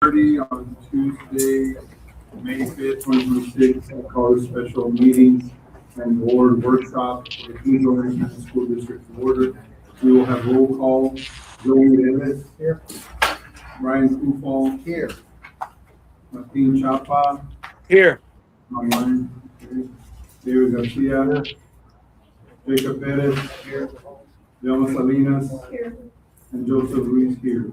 6:30 on Tuesday, May 5th, 2026. I call a special meeting and board workshop for the Queens Orange County School District to order. We will have roll call. Joey Reyes. Here. Ryan Kufal. Here. Martin Chapa. Here. Online. Okay. David Garcia. Jacob Perez. Here. Delma Salinas. Here. And Joseph Ruiz here.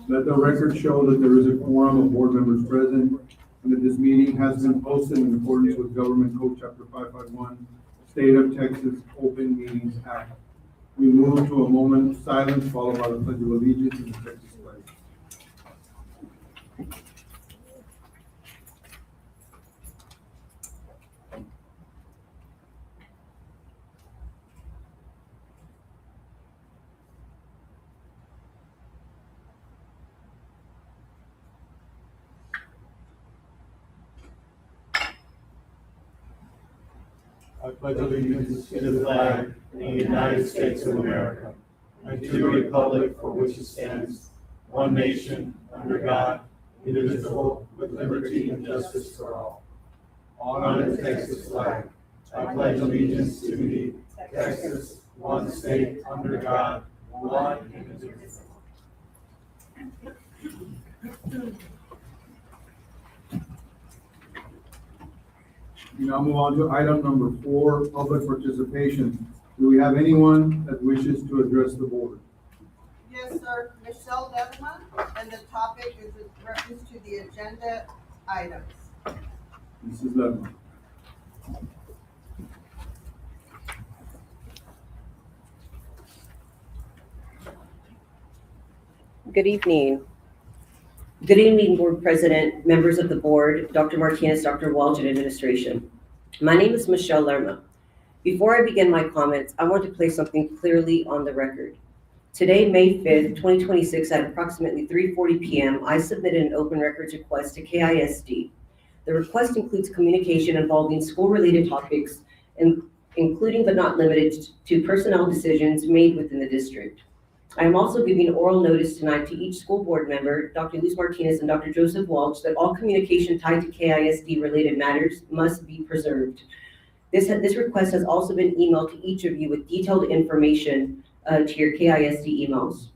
Let the record show that there is a quorum of board members present and that this meeting has been posted in accordance with Government Code Chapter 551, State of Texas Open Meetings Act. We move to a moment of silence followed by the Pledge of Allegiance and the Texas flag. I pledge allegiance to the flag of the United States of America and to the republic for which it stands, one nation, under God, indivisible, with liberty and justice for all. Honor the Texas flag. I pledge allegiance to thee, Texas, one state, under God, one indivisible. We now move on to item number 4, public participation. Do we have anyone that wishes to address the board? Yes, sir. Michelle Levman, and the topic is in reference to the agenda items. Mrs. Ledman. Good evening. Good evening, Board President, members of the board, Dr. Martinez, Dr. Walsh, and administration. My name is Michelle Lerma. Before I begin my comments, I want to place something clearly on the record. Today, May 5th, 2026, at approximately 3:40 p.m., I submitted an open records request to KISD. The request includes communication involving school-related topics, including but not limited to personnel decisions made within the district. I am also giving oral notice tonight to each school board member, Dr. Luz Martinez and Dr. Joseph Walsh, that all communication tied to KISD related matters must be preserved. This request has also been emailed to each of you with detailed information to your KISD emails.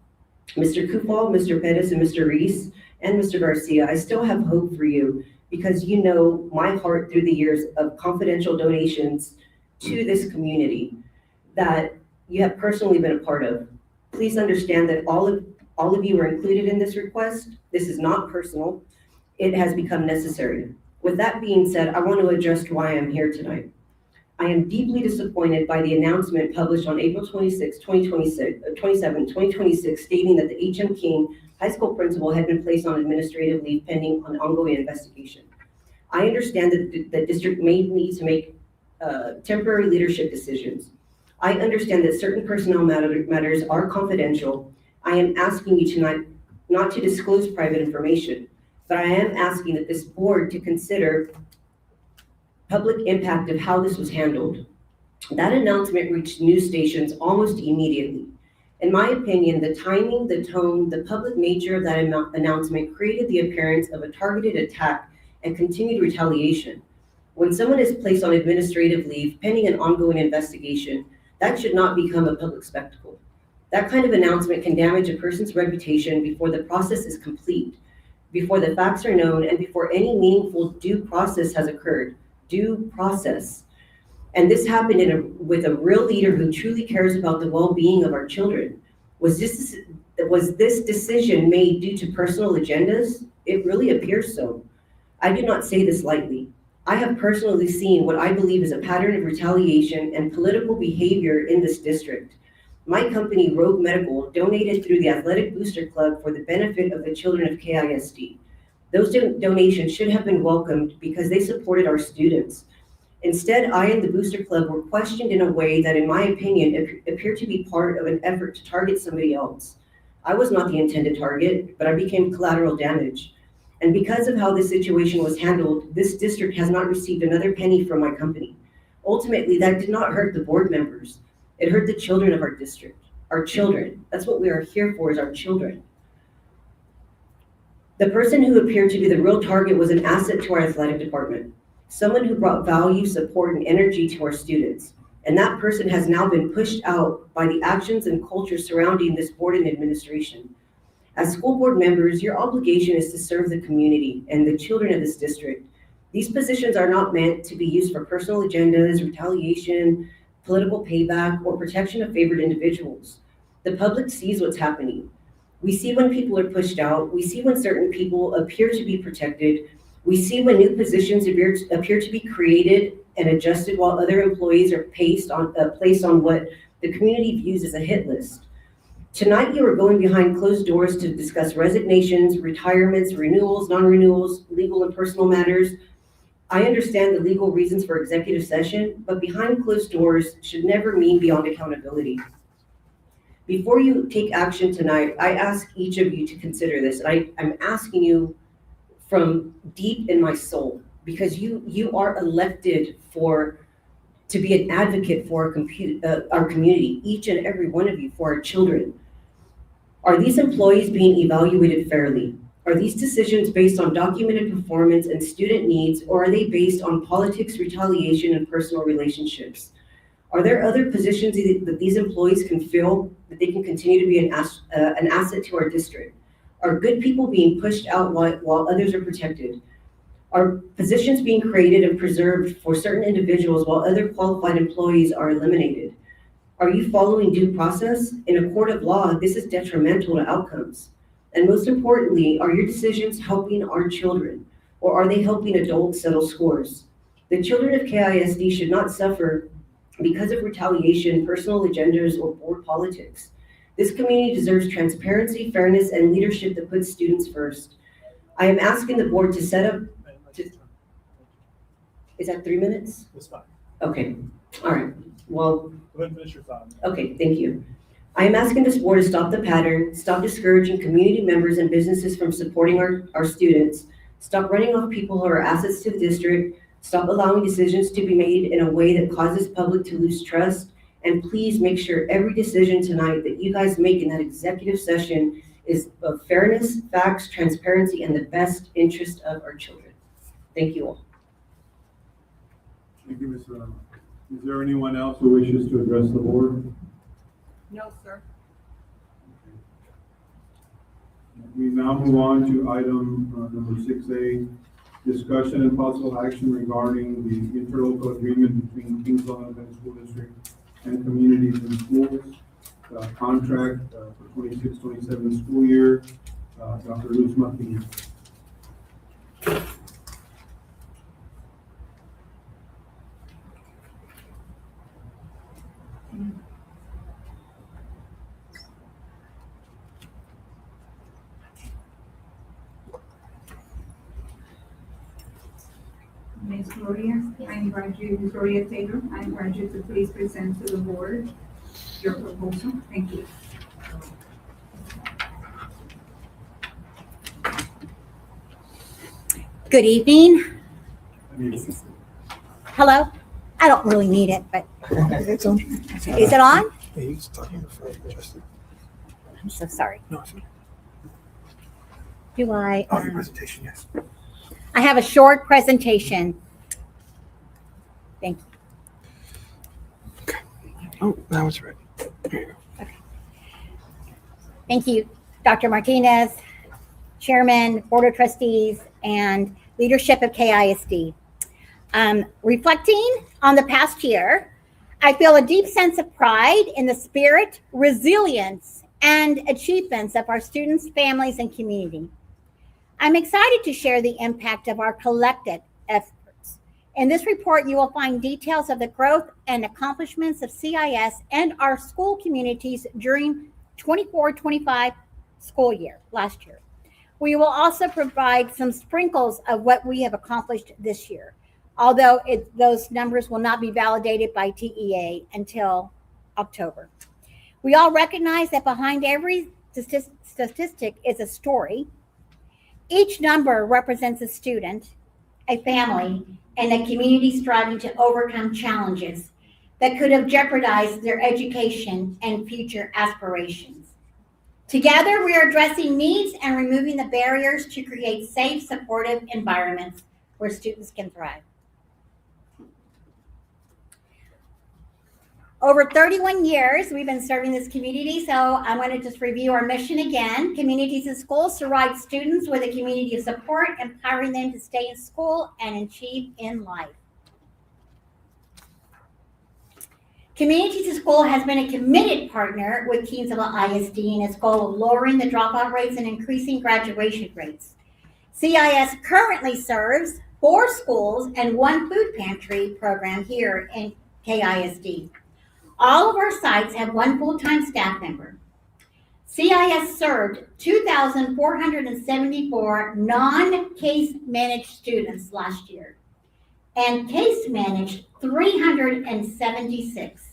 Mr. Kufal, Mr. Perez, and Mr. Reese, and Mr. Garcia, I still have hope for you because you know my heart through the years of confidential donations to this community that you have personally been a part of. Please understand that all of you are included in this request. This is not personal. It has become necessary. With that being said, I want to address why I'm here tonight. I am deeply disappointed by the announcement published on April 26, 2026, stating that the H.M. King High School principal had been placed on administrative leave pending an ongoing investigation. I understand that the district may need to make temporary leadership decisions. I understand that certain personnel matters are confidential. I am asking you tonight not to disclose private information, but I am asking that this board to consider public impact of how this was handled. That announcement reached news stations almost immediately. In my opinion, the timing, the tone, the public nature of that announcement created the appearance of a targeted attack and continued retaliation. When someone is placed on administrative leave pending an ongoing investigation, that should not become a public spectacle. That kind of announcement can damage a person's reputation before the process is complete, before the facts are known, and before any meaningful due process has occurred. Due process. And this happened with a real leader who truly cares about the well-being of our children. Was this decision made due to personal agendas? It really appears so. I do not say this lightly. I have personally seen what I believe is a pattern of retaliation and political behavior in this district. My company, Rogue Medical, donated through the Athletic Booster Club for the benefit of the children of KISD. Those donations should have been welcomed because they supported our students. Instead, I and the Booster Club were questioned in a way that, in my opinion, appeared to be part of an effort to target somebody else. I was not the intended target, but I became collateral damage. And because of how this situation was handled, this district has not received another penny from my company. Ultimately, that did not hurt the board members. It hurt the children of our district. Our children. That's what we are here for, is our children. The person who appeared to be the real target was an asset to our athletic department, someone who brought value, support, and energy to our students. And that person has now been pushed out by the actions and culture surrounding this board and administration. As school board members, your obligation is to serve the community and the children of this district. These positions are not meant to be used for personal agendas, retaliation, political payback, or protection of favored individuals. The public sees what's happening. We see when people are pushed out. We see when certain people appear to be protected. We see when new positions appear to be created and adjusted while other employees are placed on what the community views as a hit list. Tonight, you are going behind closed doors to discuss resignations, retirements, renewals, non-renewals, legal and personal matters. I understand the legal reasons for executive session, but behind closed doors should never mean beyond accountability. Before you take action tonight, I ask each of you to consider this. And I'm asking you from deep in my soul, because you are elected to be an advocate for our community, each and every one of you, for our children. Are these employees being evaluated fairly? Are these decisions based on documented performance and student needs, or are they based on politics, retaliation, and personal relationships? Are there other positions that these employees can fill that they can continue to be an asset to our district? Are good people being pushed out while others are protected? Are positions being created and preserved for certain individuals while other qualified employees are eliminated? Are you following due process? In a court of law, this is detrimental to outcomes. And most importantly, are your decisions helping our children, or are they helping adults settle scores? The children of KISD should not suffer because of retaliation, personal agendas, or board politics. This community deserves transparency, fairness, and leadership that puts students first. I am asking the board to set up. Is that 3 minutes? That's fine. Okay, all right. Well, Go ahead and finish your thought. okay, thank you. I am asking this board to stop the pattern, stop discouraging community members and businesses from supporting our students, stop running off people who are assets to the district, stop allowing decisions to be made in a way that causes public to lose trust, and please make sure every decision tonight that you guys make in that executive session is of fairness, facts, transparency, and the best interest of our children. Thank you all. Thank you, Ms. Ramos. Is there anyone else who wishes to address the board? No, sir. We now move on to item number 6A, discussion and possible action regarding the interlocal agreement between Kingsville Independent School District and Communities in Schools, contract for 26-27 school year. Dr. Luz Martinez. Ms. Gloria, I invite you, Ms. Gloria Taylor, I invite you to please present to the board your proposal. Thank you. Good evening. Hello? I don't really need it, but It's on. is it on? He's talking to Fred, Justin. I'm so sorry. No, it's okay. Do I? Oh, your presentation, yes. I have a short presentation. Thank you. Oh, now it's ready. There you go. Thank you, Dr. Martinez, Chairman, Board of Trustees, and leadership of KISD. Reflecting on the past year, I feel a deep sense of pride in the spirit, resilience, and achievements of our students, families, and community. I'm excited to share the impact of our collective efforts. In this report, you will find details of the growth and accomplishments of CIS and our school communities during 24-25 school year, last year. We will also provide some sprinkles of what we have accomplished this year, although those numbers will not be validated by TEA until October. We all recognize that behind every statistic is a story. Each number represents a student, a family, and a community striving to overcome challenges that could have jeopardized their education and future aspirations. Together, we are addressing needs and removing the barriers to create safe, supportive environments where students can thrive. Over 31 years, we've been serving this community, so I'm going to just review our mission again. Communities in Schools provide students with a community of support, empowering them to stay in school and achieve in life. Communities in School has been a committed partner with Keensville ISD in its goal of lowering the dropout rates and increasing graduation rates. CIS currently serves 4 schools and 1 food pantry program here in KISD. All of our sites have 1 full-time staff member. CIS served 2,474 non-case managed students last year and case managed 376.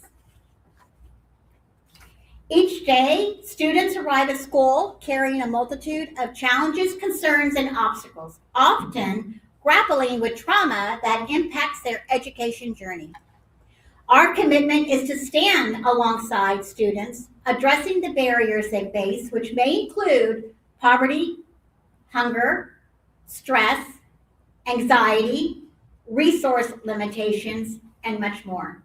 Each day, students arrive at school carrying a multitude of challenges, concerns, and obstacles, often grappling with trauma that impacts their education journey. Our commitment is to stand alongside students, addressing the barriers they face, which may include poverty, hunger, stress, anxiety, resource limitations, and much more.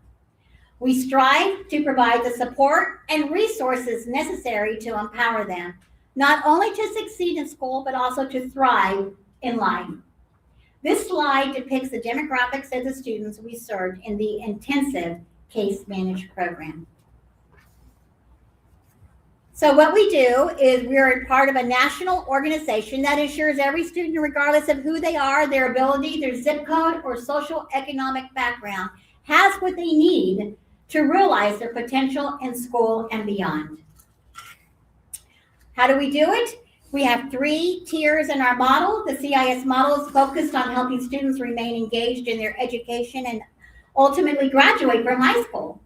We strive to provide the support and resources necessary to empower them, not only to succeed in school, but also to thrive in life. This slide depicts the demographics of the students we served in the intensive case managed program. So what we do is we're part of a national organization that ensures every student, regardless of who they are, their ability, their zip code, or social economic background, has what they need to realize their potential in school and beyond. How do we do it? We have 3 tiers in our model. The CIS model is focused on helping students remain engaged in their education and ultimately graduate from high school.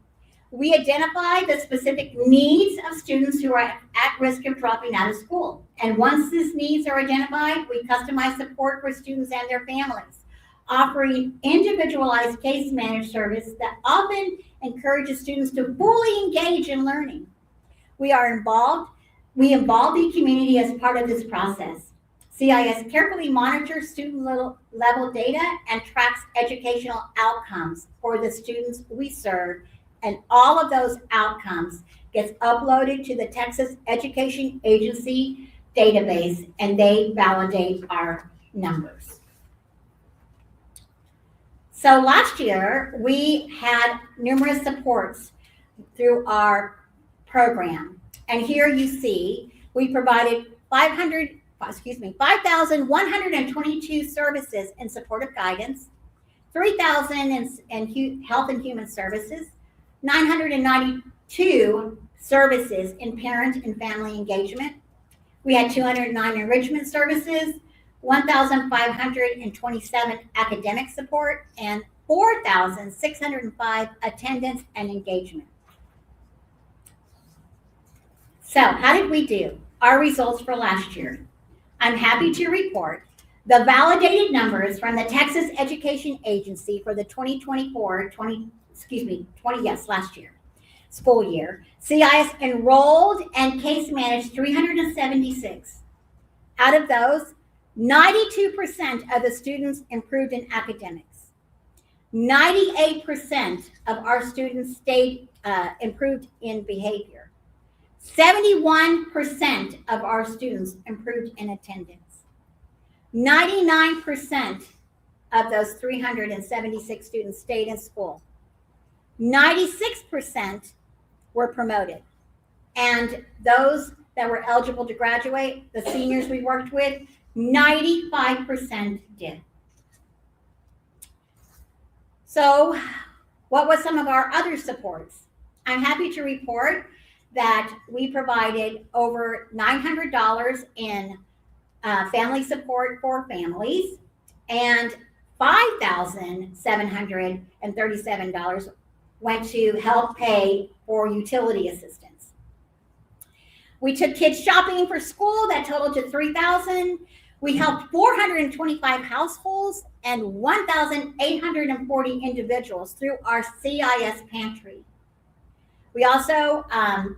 We identify the specific needs of students who are at risk of dropping out of school. And once these needs are identified, we customize support for students and their families, offering individualized case managed service that often encourages students to fully engage in learning. We involve the community as part of this process. CIS carefully monitors student level data and tracks educational outcomes for the students we serve, and all of those outcomes gets uploaded to the Texas Education Agency database, and they validate our numbers. So last year, we had numerous supports through our program. And here you see, we provided 5,122 services in supportive guidance, 3,000 in health and human services, 992 services in parent and family engagement. We had 209 enrichment services, 1,527 academic support, and 4,605 attendance and engagement. So how did we do? Our results for last year. I'm happy to report the validated numbers from the Texas Education Agency for the 2024-20 last year, school year. CIS enrolled and case managed 376. Out of those, 92% of the students improved in academics. 98% of our students improved in behavior. 71% of our students improved in attendance. 99% of those 376 students stayed in school. 96% were promoted. And those that were eligible to graduate, the seniors we worked with, 95% did. So what was some of our other supports? I'm happy to report that we provided over $900 in family support for families, and $5,737 went to help pay for utility assistance. We took kids shopping for school that totaled to $3,000. We helped 425 households and 1,840 individuals through our CIS pantry. We also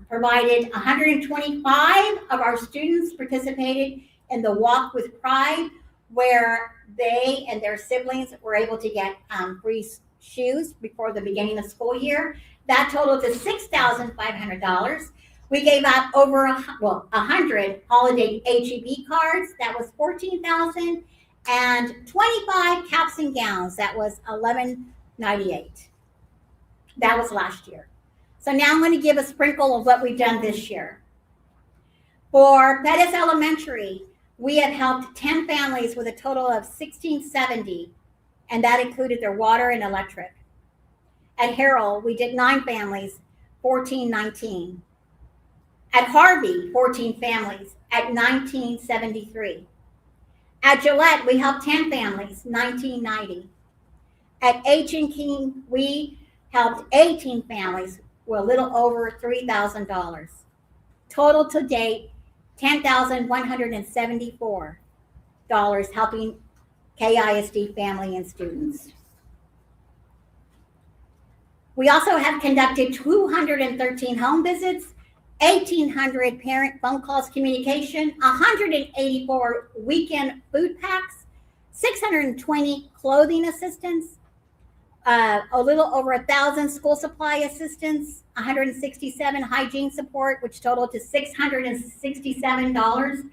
provided 125 of our students participated in the Walk with Pride, where they and their siblings were able to get free shoes before the beginning of school year. That totaled to $6,500. We gave out over 100 holiday HEB cards. That was $14,000, and 25 caps and gowns. That was $11.98. That was last year. So now I'm going to give a sprinkle of what we've done this year. For Pettis Elementary, we have helped 10 families with a total of $1,670, and that included their water and electric. At Harrell, we did 9 families, $1,419. At Harvey, 14 families at $1,973. At Gillette, we helped 10 families, $1,990. At H&King, we helped 18 families with a little over $3,000. Total to date, $10,174 helping KISD family and students. We also have conducted 213 home visits, 1,800 parent phone calls communication, 184 weekend food packs, 620 clothing assistance, a little over 1,000 school supply assistance, 167 hygiene support, which totaled to $667.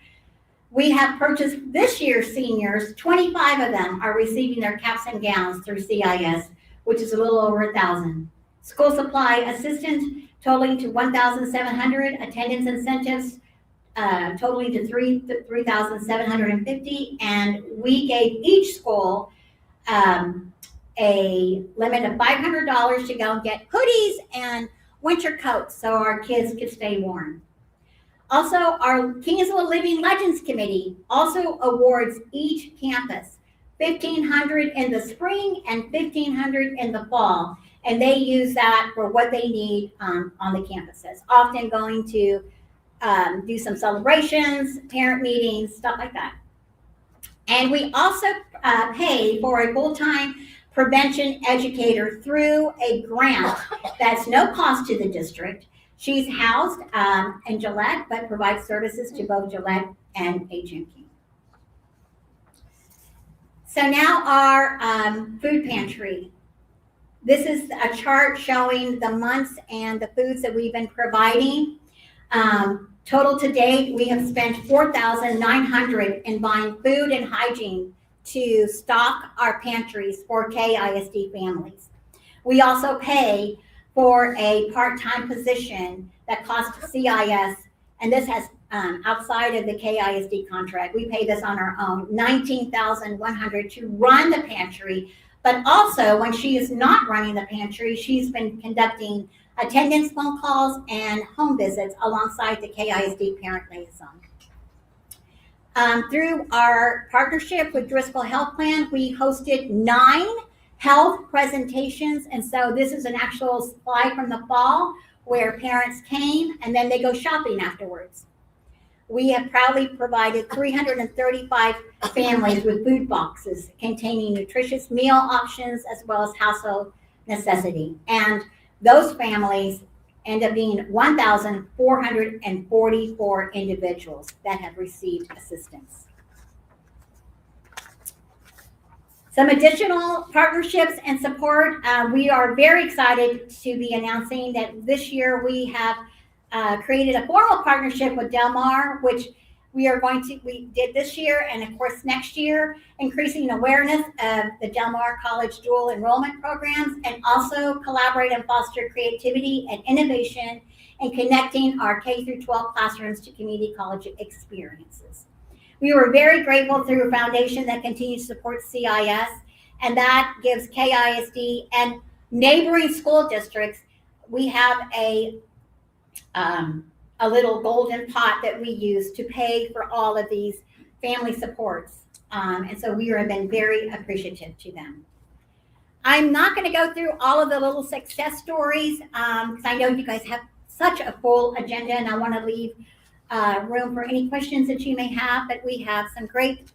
We have purchased this year's seniors, 25 of them are receiving their caps and gowns through CIS, which is a little over 1,000. School supply assistance totaling to 1,700, attendance incentives totaling to 3,750, and we gave each school a limit of $500 to go and get hoodies and winter coats so our kids could stay warm. Also, our Kingsville Living Legends Committee also awards each campus $1,500 in the spring and $1,500 in the fall, and they use that for what they need on the campuses, often going to do some celebrations, parent meetings, stuff like that. And we also pay for a full-time prevention educator through a grant that's no cost to the district. She's housed in Gillette, but provides services to both Gillette and H&King. So now our food pantry. This is a chart showing the months and the foods that we've been providing. Total to date, we have spent $4,900 in buying food and hygiene to stock our pantries for KISD families. We also pay for a part-time position that costs CIS, and this has outside of the KISD contract. We pay this on our own, $19,100 to run the pantry, but also when she is not running the pantry, she's been conducting attendance phone calls and home visits alongside the KISD parent liaison. Through our partnership with Driscoll Health Plan, we hosted 9 health presentations, and so this is an actual slide from the fall where parents came and then they go shopping afterwards. We have proudly provided 335 families with food boxes containing nutritious meal options as well as household necessity. And those families end up being 1,444 individuals that have received assistance. Some additional partnerships and support. We are very excited to be announcing that this year we have created a formal partnership with Del Mar, which we did this year and of course next year, increasing awareness of the Del Mar College dual enrollment programs, and also collaborate and foster creativity and innovation and connecting our K through 12 classrooms to community college experiences. We were very grateful through a foundation that continues to support CIS, and that gives KISD and neighboring school districts, we have a little golden pot that we use to pay for all of these family supports. And so we have been very appreciative to them. I'm not going to go through all of the little success stories because I know you guys have such a full agenda, and I want to leave room for any questions that you may have, but we have some great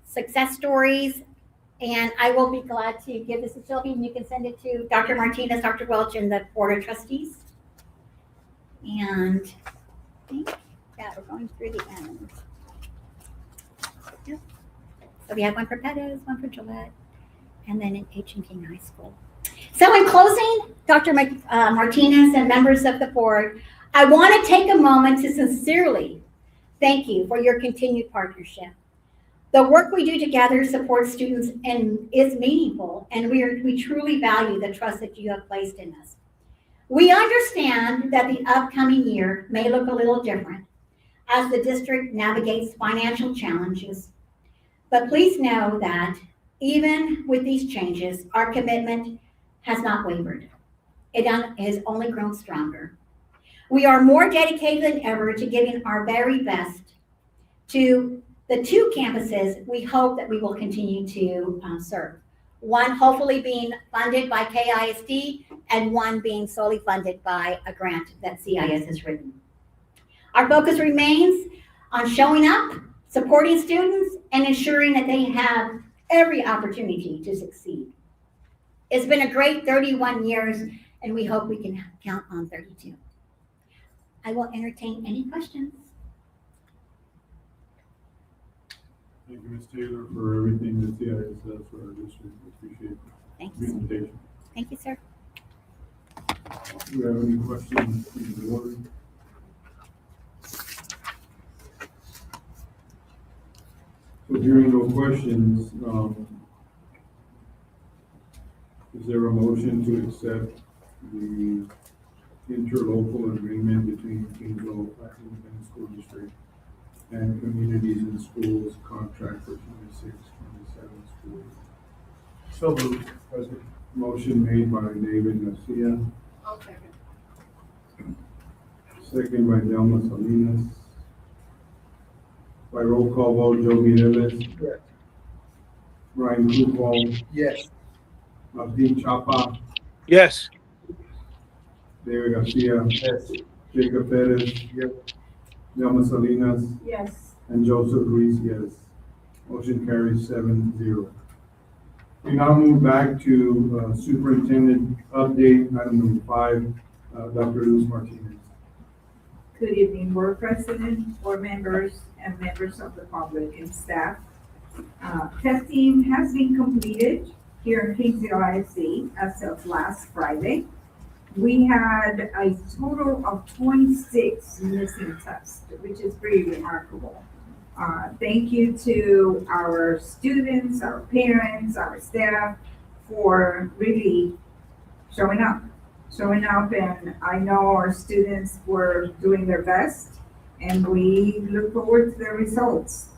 success stories. And I will be glad to give this to Sylvie, and you can send it to Dr. Martinez, Dr. Welch, and the Board of Trustees. And I think, yeah, we're going through the end. Yep. So we have one for Pettis, one for Gillette, and then in King High School. So in closing, Dr. Martinez and members of the board, I want to take a moment to sincerely thank you for your continued partnership. The work we do together supports students and is meaningful, and we truly value the trust that you have placed in us. We understand that the upcoming year may look a little different as the district navigates financial challenges, but please know that even with these changes, our commitment has not wavered. It has only grown stronger. We are more dedicated than ever to giving our very best to the two campuses we hope that we will continue to serve. One hopefully being funded by KISD and one being solely funded by a grant that CIS has written. Our focus remains on showing up, supporting students, and ensuring that they have every opportunity to succeed. It's been a great 31 years, and we hope we can count on 32. I will entertain any questions. Thank you, Ms. Taylor, for everything that CIS does for our district. We appreciate Thank the you, sir. presentation. Thank you, sir. Do you have any questions from the board? So hearing no questions, is there a motion to accept the interlocal agreement between Kingsville Platinum Independent School District and Communities in Schools contract for 26-27 school year? So moved, President. Motion made by David Garcia, I'll second. second by Delma Salinas. By roll call vote, Joe Mireles. Yes. Brian Kufal, Yes. Martin Chapa, Yes. David Garcia, Yes. Jacob Perez. Yes. Delma Salinas, Yes. and Joseph Ruiz, yes. Motion carries 7-0. We now move back to superintendent update, item number 5, Dr. Luz Martinez. Good evening, board president, board members, and members of the public and staff. Testing has been completed here in Kingsville ISD as of last Friday. We had a total of 26 missing tests, which is pretty remarkable. Thank you to our students, our parents, our staff for really showing up. And I know our students were doing their best, and we look forward to the results.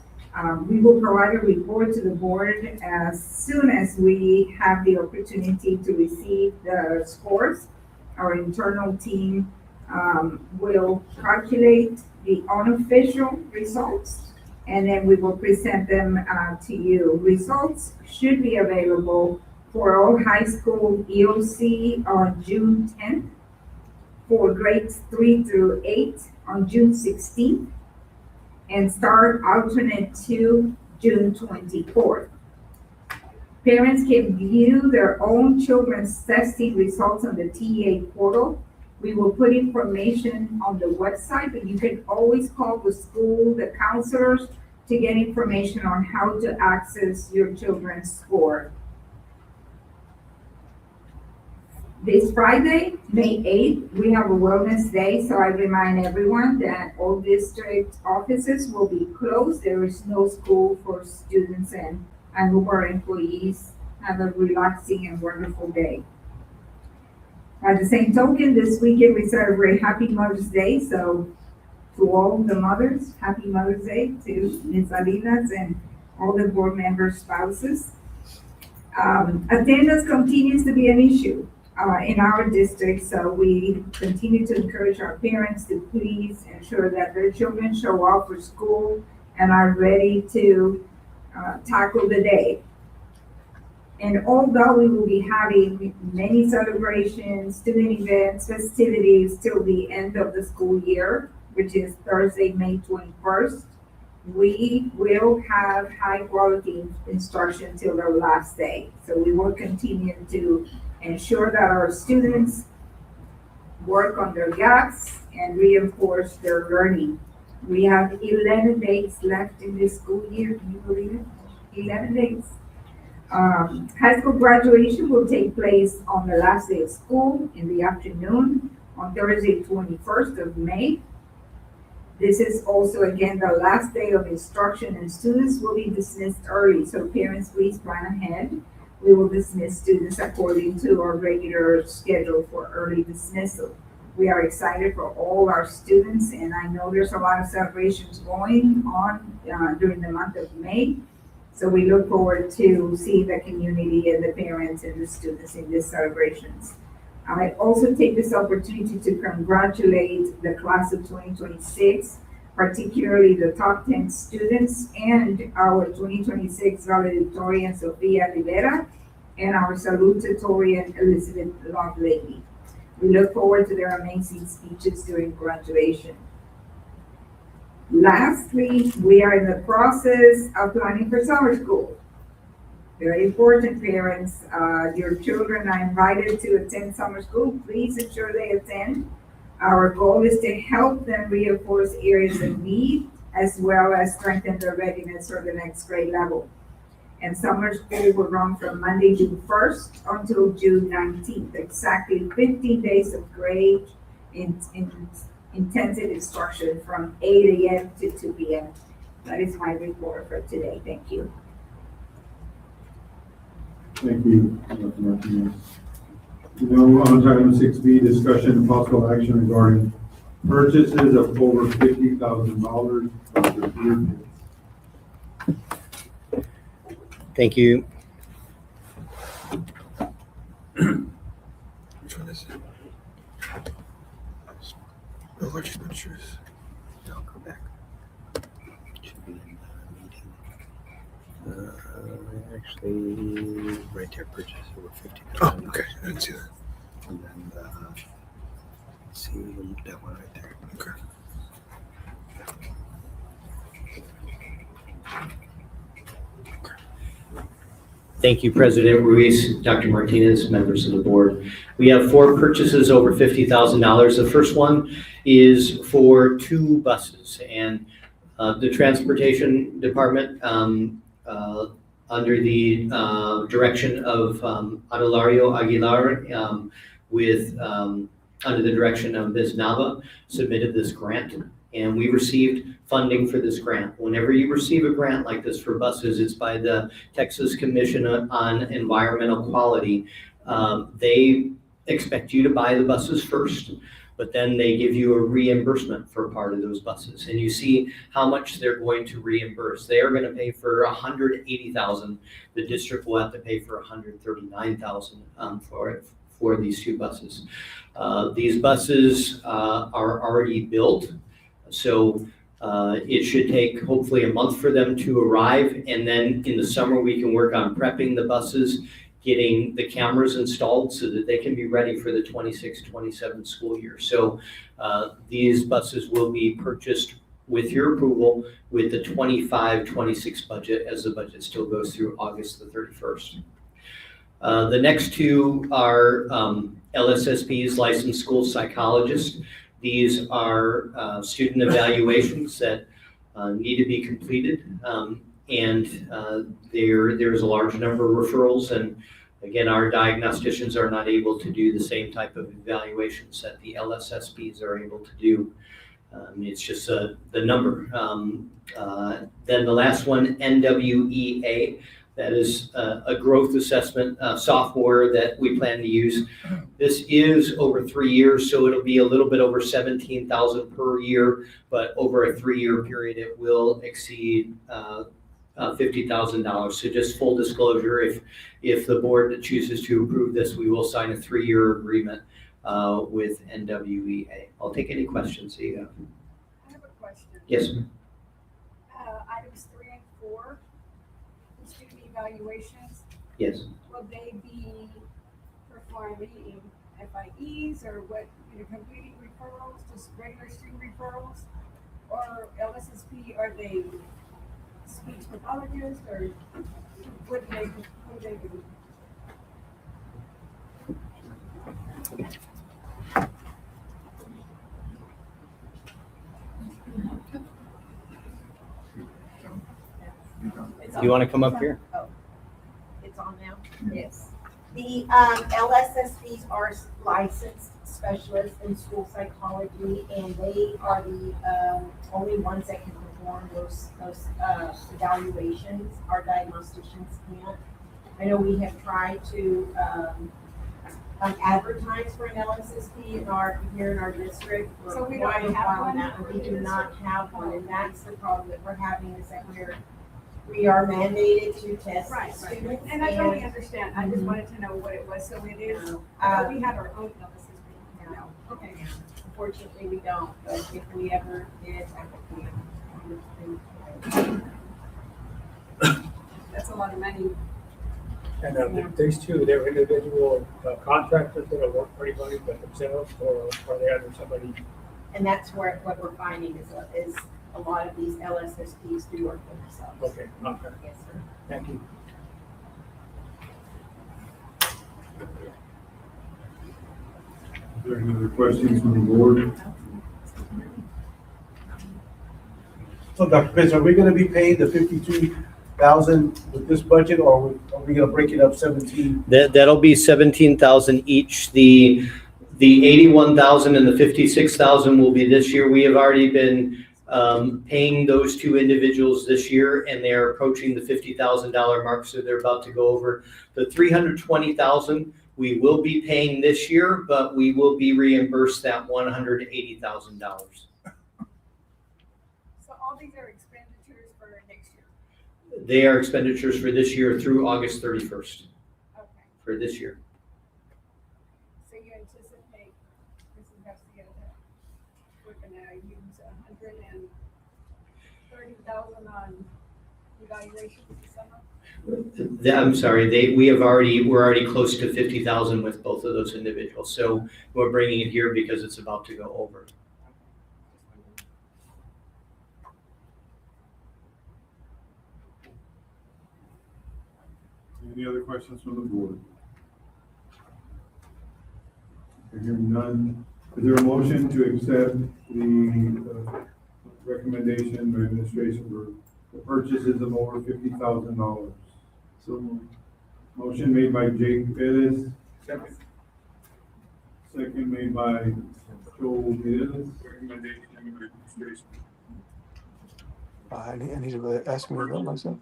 We will provide a report to the board as soon as we have the opportunity to receive the scores. Our internal team will calculate the unofficial results, and then we will present them to you. Results should be available for all high school EOC on June 10th, for grades 3 through 8 on June 16th, and start alternate 2 June 24th. Parents can view their own children's testing results on the TEA portal. We will put information on the website, but you can always call the school, the counselors, to get information on how to access your children's score. This Friday, May 8th, we have a wellness day, so I remind everyone that all district offices will be closed. There is no school for students, and I hope our employees have a relaxing and wonderful day. By the same token, this weekend we celebrate Happy Mother's Day, so to all the mothers, Happy Mother's Day to Ms. Salinas and all the board members' spouses. Attendance continues to be an issue in our district, so we continue to encourage our parents to please ensure that their children show up for school and are ready to tackle the day. And although we will be having many celebrations, student events, festivities till the end of the school year, which is Thursday, May 21st, we will have high quality instruction till their last day. So we will continue to ensure that our students work on their gaps and reinforce their learning. We have 11 days left in this school year. Can you believe it? 11 days. High school graduation will take place on the last day of school in the afternoon on Thursday, 21st of May. This is also, again, the last day of instruction, and students will be dismissed early, so parents, please plan ahead. We will dismiss students according to our regular schedule for early dismissal. We are excited for all our students, and I know there's a lot of celebrations going on during the month of May. So we look forward to seeing the community and the parents and the students in these celebrations. I also take this opportunity to congratulate the class of 2026, particularly the top 10 students and our 2026 valedictorian Sofia Rivera and our salutatorian Elizabeth Lovelady. We look forward to their amazing speeches during graduation. Lastly, we are in the process of planning for summer school. Very important, parents. Your children are invited to attend summer school. Please ensure they attend. Our goal is to help them reinforce areas of need as well as strengthen their readiness for the next grade level. And summer school will run from Monday, June 1st until June 19th, exactly 15 days of great intensive instruction from 8 a.m. to 2 p.m. That is my report for today. Thank you. Thank you, Dr. Martinez. Now, on to item 6B, discussion and possible action regarding purchases of over $50,000. Dr. Beard. Thank you. Which one is it? The large expenditures. I'll go back. Should be in the meeting. Actually, right there, purchase over $50,000. Oh, okay. I didn't see that. And then, let's see, that one right there. Okay. Thank you, President Ruiz, Dr. Martinez, members of the board. We have 4 purchases over $50,000. The first one is for 2 buses, and the Transportation Department, under the direction of Adelario Aguilar, under the direction of Ms. Nava, submitted this grant, and we received funding for this grant. Whenever you receive a grant like this for buses, it's by the Texas Commission on Environmental Quality. They expect you to buy the buses first, but then they give you a reimbursement for part of those buses. And you see how much they're going to reimburse. They are going to pay for $180,000. The district will have to pay for $139,000 for these 2 buses. These buses are already built, so it should take hopefully a month for them to arrive, and then in the summer we can work on prepping the buses, getting the cameras installed so that they can be ready for the 26-27 school year. So these buses will be purchased with your approval with the 25-26 budget, as the budget still goes through August the 31st. The next 2 are LSSPs, licensed school psychologists. These are student evaluations that need to be completed, and there's a large number of referrals, and again, our diagnosticians are not able to do the same type of evaluations that the LSSPs are able to do. It's just the number. Then the last one, NWEA, that is a growth assessment software that we plan to use. This is over 3 years, so it'll be a little bit over $17,000 per year, but over a 3-year period, it will exceed $50,000. So just full disclosure, if the board chooses to approve this, we will sign a 3-year agreement with NWEA. I'll take any questions that you have. I have a question. Yes. Items 3 and 4, student evaluations, Yes. will they be performing FIEs or what, completing referrals, just regular student referrals? or LSSP, are they speech pathologists or what do they do? You want to come up here? It's on now. Yes. The LSSPs are licensed specialists in school psychology, and they are the only ones that can perform those evaluations. Our diagnosticians can't. I know we have tried to advertise for an LSSP here in our district. We're So we don't quite a have while one now, for and we your do not have one, and that's the problem that we're having, is that we are mandated to test Right, students. and I totally understand, I just wanted to know what it was, so it is, I thought we had our own LSSP. No, okay. Unfortunately, we don't, but if we ever did, that would be. That's a lot of money. And these two, they're individual contractors that work for anybody but themselves, or are they under somebody? And that's what we're finding is a lot of these LSSPs do work for themselves. Okay, okay, Yes, sir. thank you. Is there any other questions from the board? So Dr. Pitts, are we gonna be paying the 52,000 with this budget, or are we gonna break it up 17? That'll be 17,000 each. The 81,000 and the 56,000 will be this year. We have already been paying those two individuals this year, and they're approaching the $50,000 mark, so they're about to go over. The 320,000 we will be paying this year, but we will be reimbursed that $180,000. So all these are expenditures for next year? They are expenditures for this year through August 31st Okay, for this year. so you anticipate, Mrs. Garcia, that we're gonna use 130,000 on evaluations this summer? I'm sorry, we're already close to 50,000 with both of those individuals. So we're bringing it here because it's about to go over. Any other questions from the board? Hearing none, is there a motion to accept the recommendation by administration for the purchases of over $50,000? So moved. Motion made by Jake Perez. Second. Second made by Joel Diaz. Recommendation by administration. I need to ask me about myself.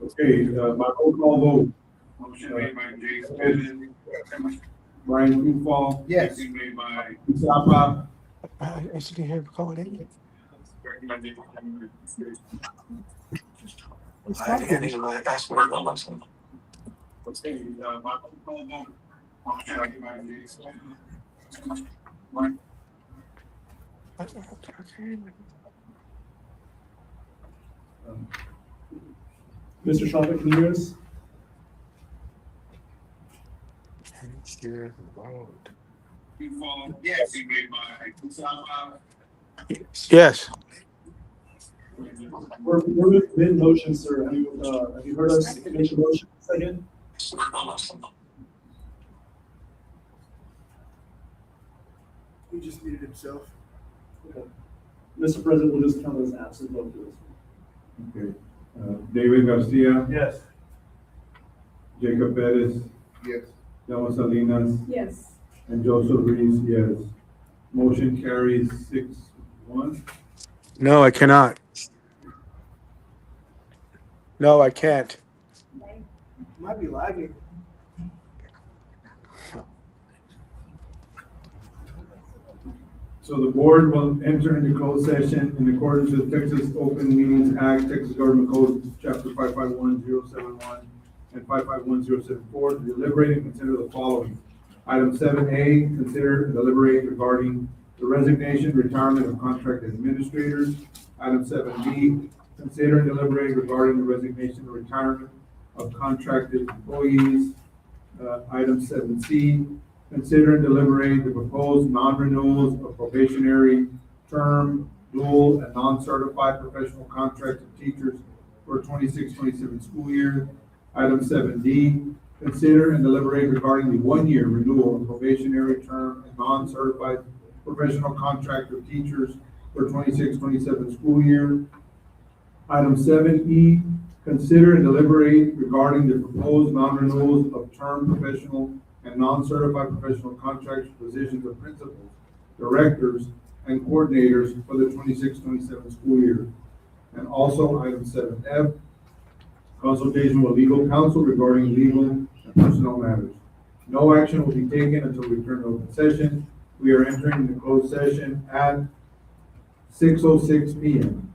Okay, my roll call vote. Motion made by Jake Perez. Brian Kufal. Yes. Second made by Kusapa. I didn't hear calling Recommendation by administration. I need to ask me about myself. Okay, my roll call vote. Motion made by Jake. Brian. Mr. Schauber, can you hear us? Your road. Kufal. Yes. Second made by Kusapa. Yes. We're mid motion, sir. Have you heard us make a motion second? He just muted himself. Okay. Mr. President, we'll just count as absent vote for this. Okay, David Garcia, Yes. Jacob Perez, Yes. Delma Salinas, Yes. and Joseph Reese, yes. Motion carries 6-1. No, I cannot. No, I can't. Might be lagging. So the board will enter into closed session in accordance with Texas Open Meetings Act, Texas Government Code, Chapter 551071 and 551074, to deliberate and consider the following. Item 7A, consider and deliberate regarding the resignation, retirement of contract administrators. Item 7B, consider and deliberate regarding the resignation and retirement of contracted employees. Item 7C, consider and deliberate the proposed non-renewals of probationary term dual and non-certified professional contracts of teachers for 26-27 school year. Item 7D, consider and deliberate regarding the one-year renewal of probationary term and non-certified professional contract of teachers for 26-27 school year. Item 7E, consider and deliberate regarding the proposed non-renewals of term professional and non-certified professional contracts for positions of principals, directors, and coordinators for the 26-27 school year. And also, item 7F, consultation with legal counsel regarding legal and personnel matters. No action will be taken until we return to open session. We are entering the closed session at 6:06 p.m.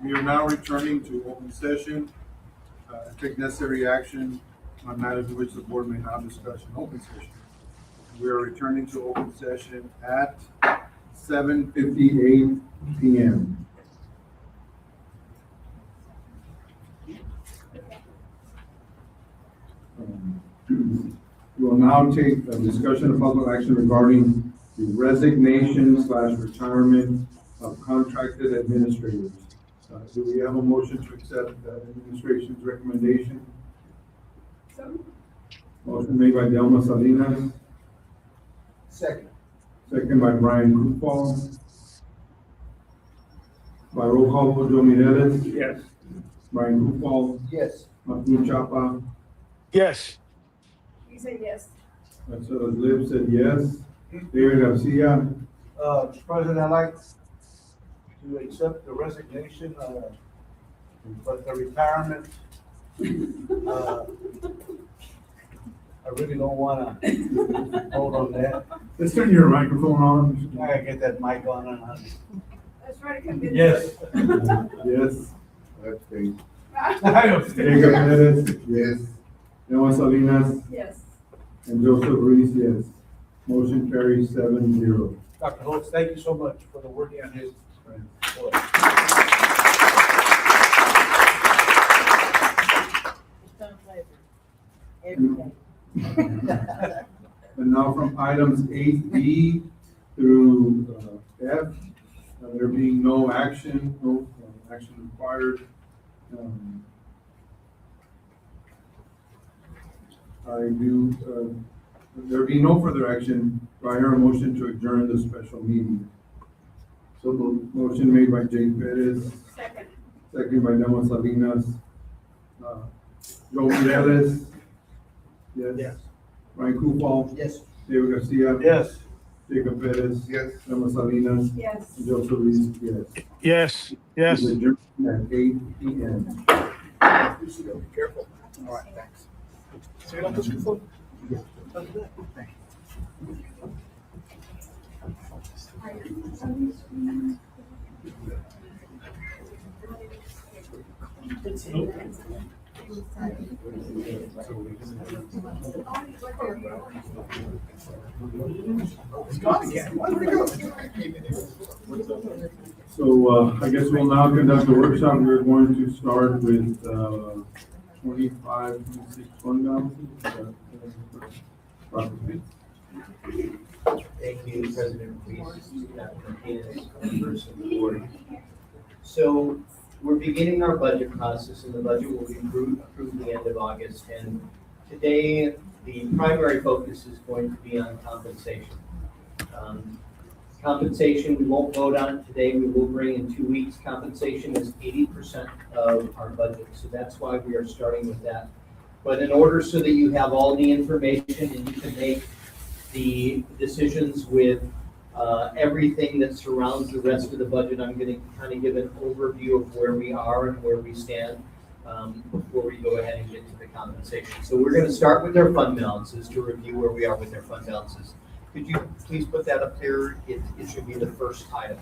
We are now returning to open session, take necessary action on matters in which the board may not discuss in open session. We are returning to open session at 7:58 PM. We will now take a discussion of possible action regarding the resignation/retirement of contracted administrators. Do we have a motion to accept the administration's recommendation? Motion made by Delma Salinas, Second. second by Brian Kufal. By roll call vote, Joe Mireles, Yes. Brian Kufal, Yes. Mahmoud Chapa, Yes. You say yes. Marcelo Lip said yes. David Garcia, Mr. President, I'd like to accept the resignation, but the retirement, I really don't wanna hold on that. let's turn your microphone on. I gotta get that mic on and on. Let's try to convince. Yes. Yes. I abstain. Jacob Perez, yes. Delma Salinas, Yes. and Joseph Reese, yes. Motion carries 7-0. Dr. Holtz, thank you so much for the work on his. And now from items 8B through F, there being no action, no action required. There being no further action, do I hear a motion to adjourn the special meeting? So motion made by Jake Perez, Second. second by Delma Salinas. Joe Mireles. Yes. Brian Kufal. Yes. David Garcia. Yes. Jacob Perez. Yes. Delma Salinas. Yes. And Joseph Reese, yes. Yes. Yes. It's adjourned at 8 PM. Careful. All right, thanks. So, I guess we'll now conduct the workshop. We're going to start with, 25, 26 fund balances. Thank you, President Reese, Dr. Martinez, members of the board. So we're beginning our budget process, and the budget will be approved the end of August. And today, the primary focus is going to be on compensation. Compensation, we won't vote on it today. We will bring in 2 weeks. Compensation is 80% of our budget, so that's why we are starting with that. But in order so that you have all the information and you can make the decisions with everything that surrounds the rest of the budget, I'm going to kind of give an overview of where we are and where we stand before we go ahead and get to the compensation. So we're going to start with our fund balances to review where we are with our fund balances. Could you please put that up there? It should be the first item.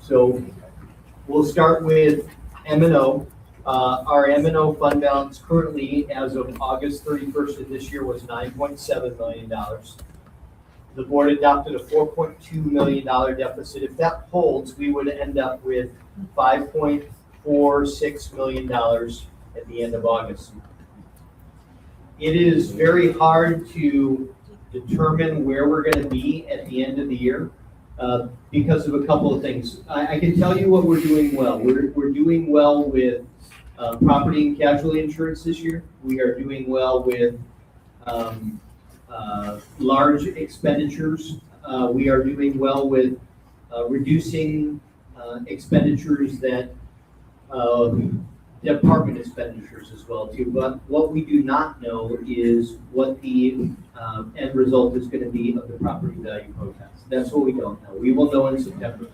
So we'll start with M&O. Our M&O fund balance currently, as of August 31st of this year, was $9.7 million. The board adopted a $4.2 million deficit. If that holds, we would end up with $5.46 million at the end of August. It is very hard to determine where we're going to be at the end of the year because of a couple of things. I can tell you what we're doing well. We're doing well with property and casualty insurance this year. We are doing well with large expenditures. We are doing well with reducing expenditures that department expenditures as well too. But what we do not know is what the end result is going to be of the property value protest. That's what we don't know. We will know in September.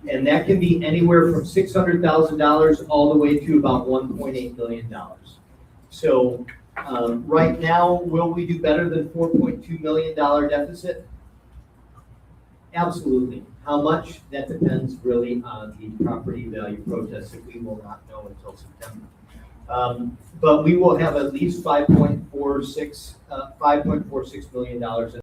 And that can be anywhere from $600,000 all the way to about $1.8 million. So right now, will we do better than $4.2 million deficit? Absolutely. How much? That depends really on the property value protest that we will not know until September. But we will have at least $5.46 million in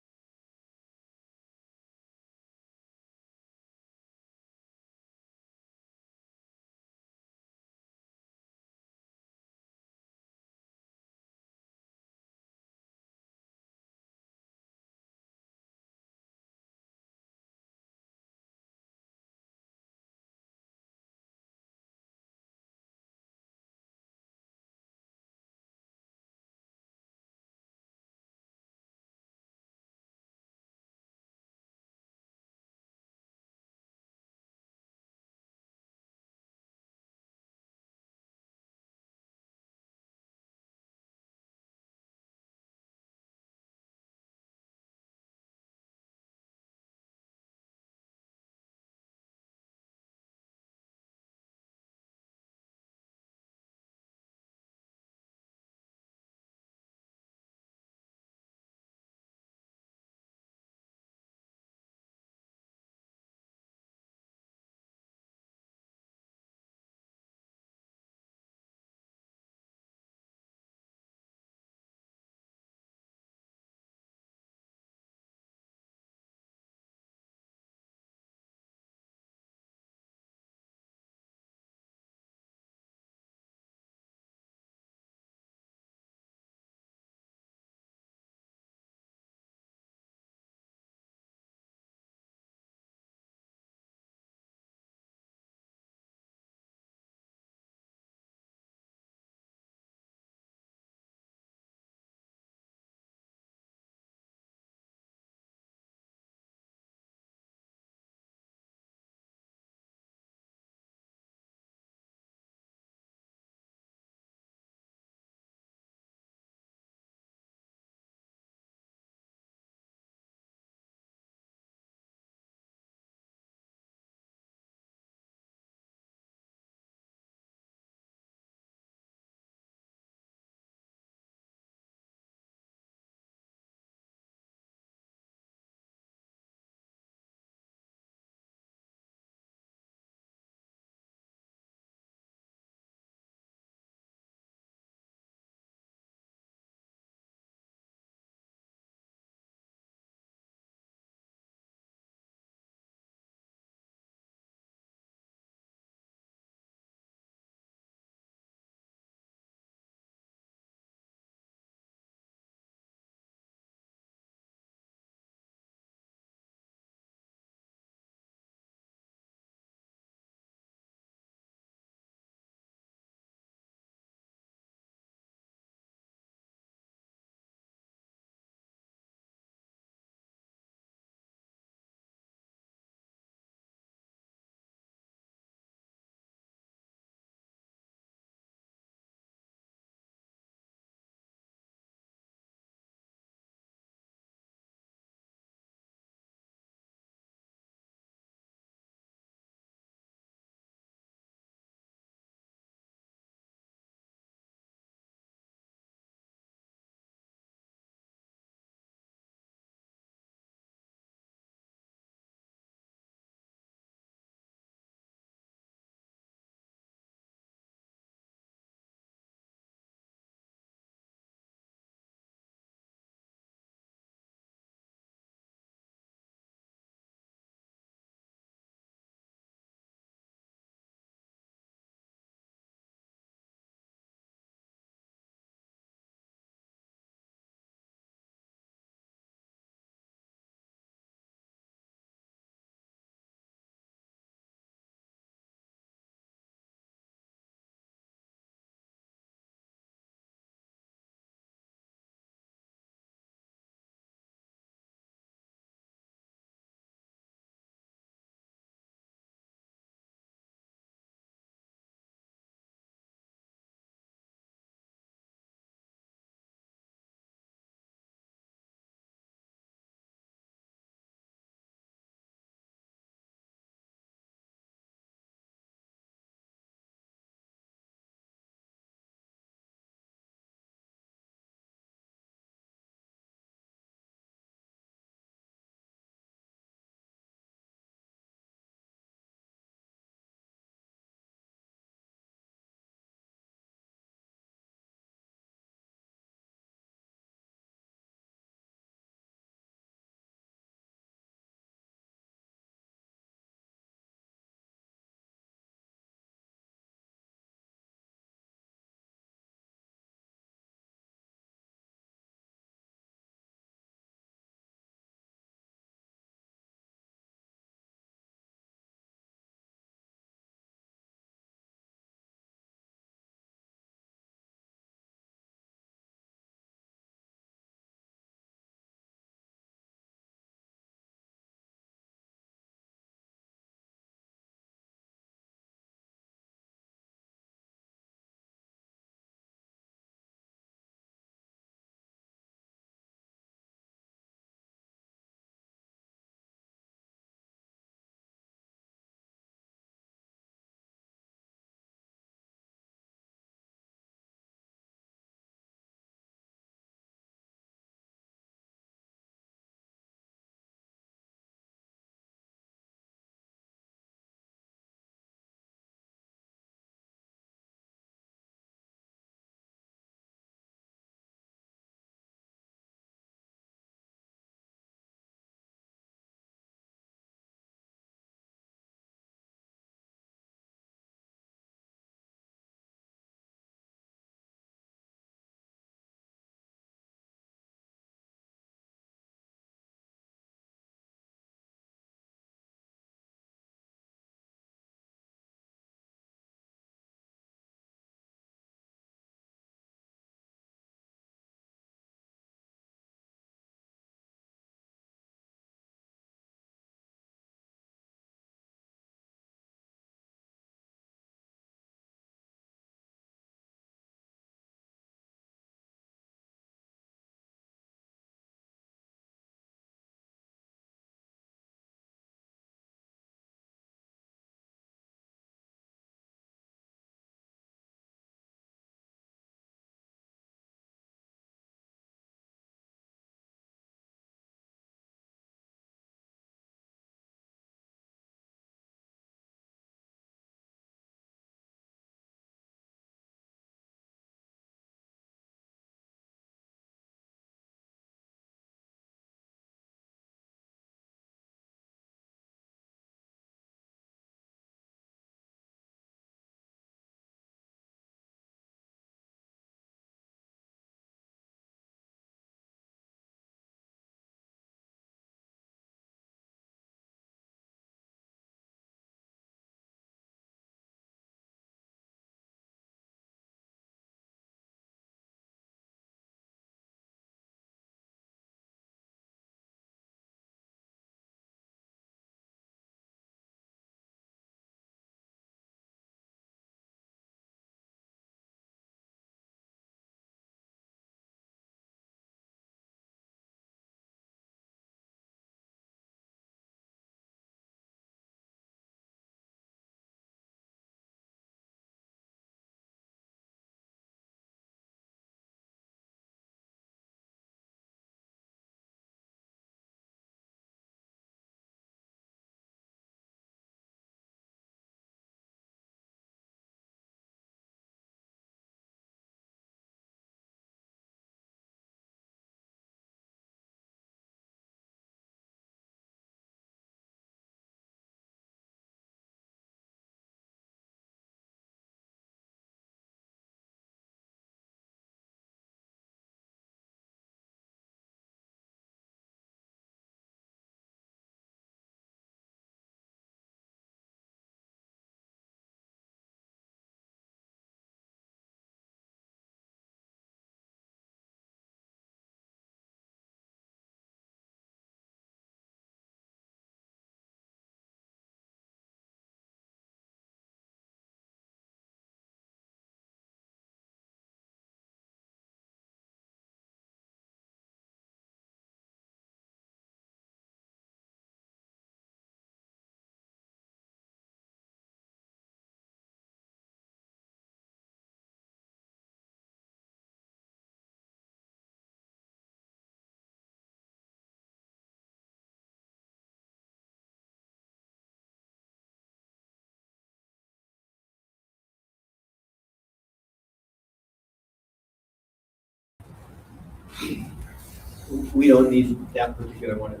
we don't need that particular one.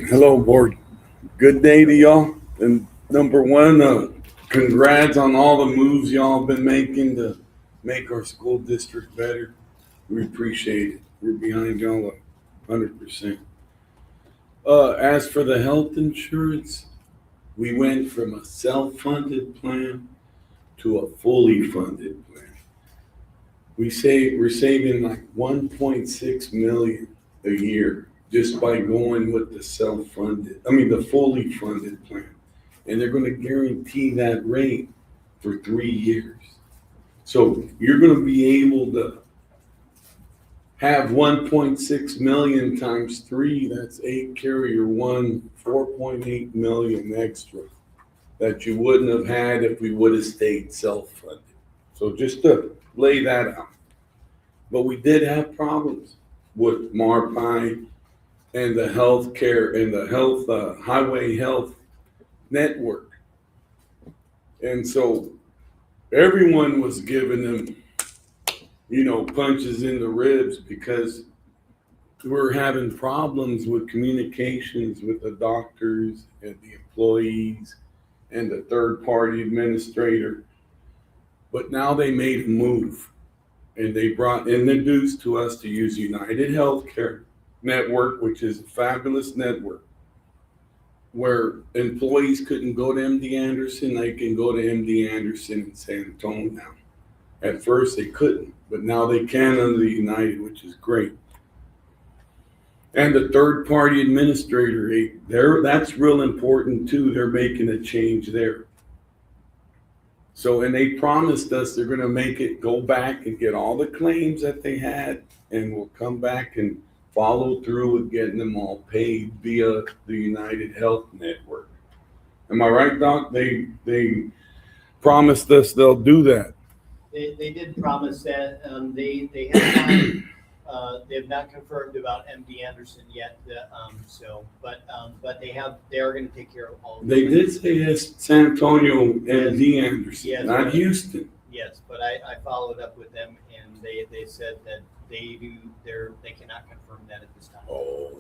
Hello, board. Good day to y'all. And number one, congrats on all the moves y'all been making to make our school district better. We appreciate it. We're behind y'all 100%. As for the health insurance, we went from a self-funded plan to a fully funded plan. We're saving like 1.6 million a year just by going with the the fully funded plan. And they're gonna guarantee that rate for 3 years. So you're gonna be able to have 1.6 million times 3, that's 8 carrier 1, 4.8 million extra that you wouldn't have had if we would have stayed self-funded. So just to lay that out. But we did have problems with MARPI and the healthcare and the health, highway health network. And so everyone was giving them, punches in the ribs because we're having problems with communications with the doctors and the employees and the third-party administrator. But now they made a move and they introduced to us to use United Healthcare Network, which is a fabulous network where employees couldn't go to MD Anderson. They can go to MD Anderson in San Antonio now. At first they couldn't, but now they can under the United, which is great. And the third party administrator, that's real important too. They're making a change there. So, and they promised us they're gonna make it go back and get all the claims that they had, and we'll come back and follow through with getting them all paid via the United Health Network. Am I right, Doc? They promised us they'll do that. They did promise that. They have not confirmed about MD Anderson yet. But they are going to take care of all of They did say yes, San Antonio MD Anderson, yes, not right. Houston. Yes, but I followed up with them and they said that they cannot confirm that at this time. Oh,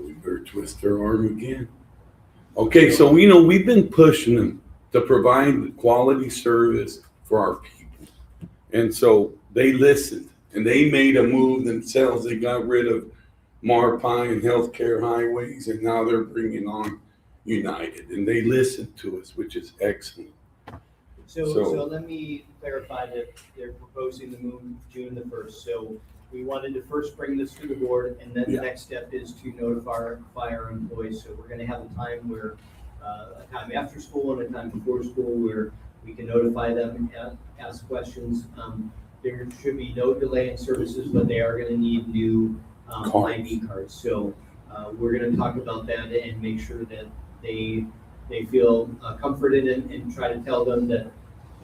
we better twist their arm again. Okay, so we've been pushing them to provide quality service for our people. And so they listened and they made a move themselves. They got rid of MARPI and Healthcare Highways, and now they're bringing on United, and they listened to us, which is excellent. So let me clarify that they're proposing to move June the 1st. So we wanted to first bring this to the board, and then the next step is to notify our employees. So we're going to have a time where, a time after school and a time before school where we can notify them, ask questions. There should be no delay in services, but they are going to need new ID cards. So we're going to talk about that and make sure that they feel comforted and try to tell them that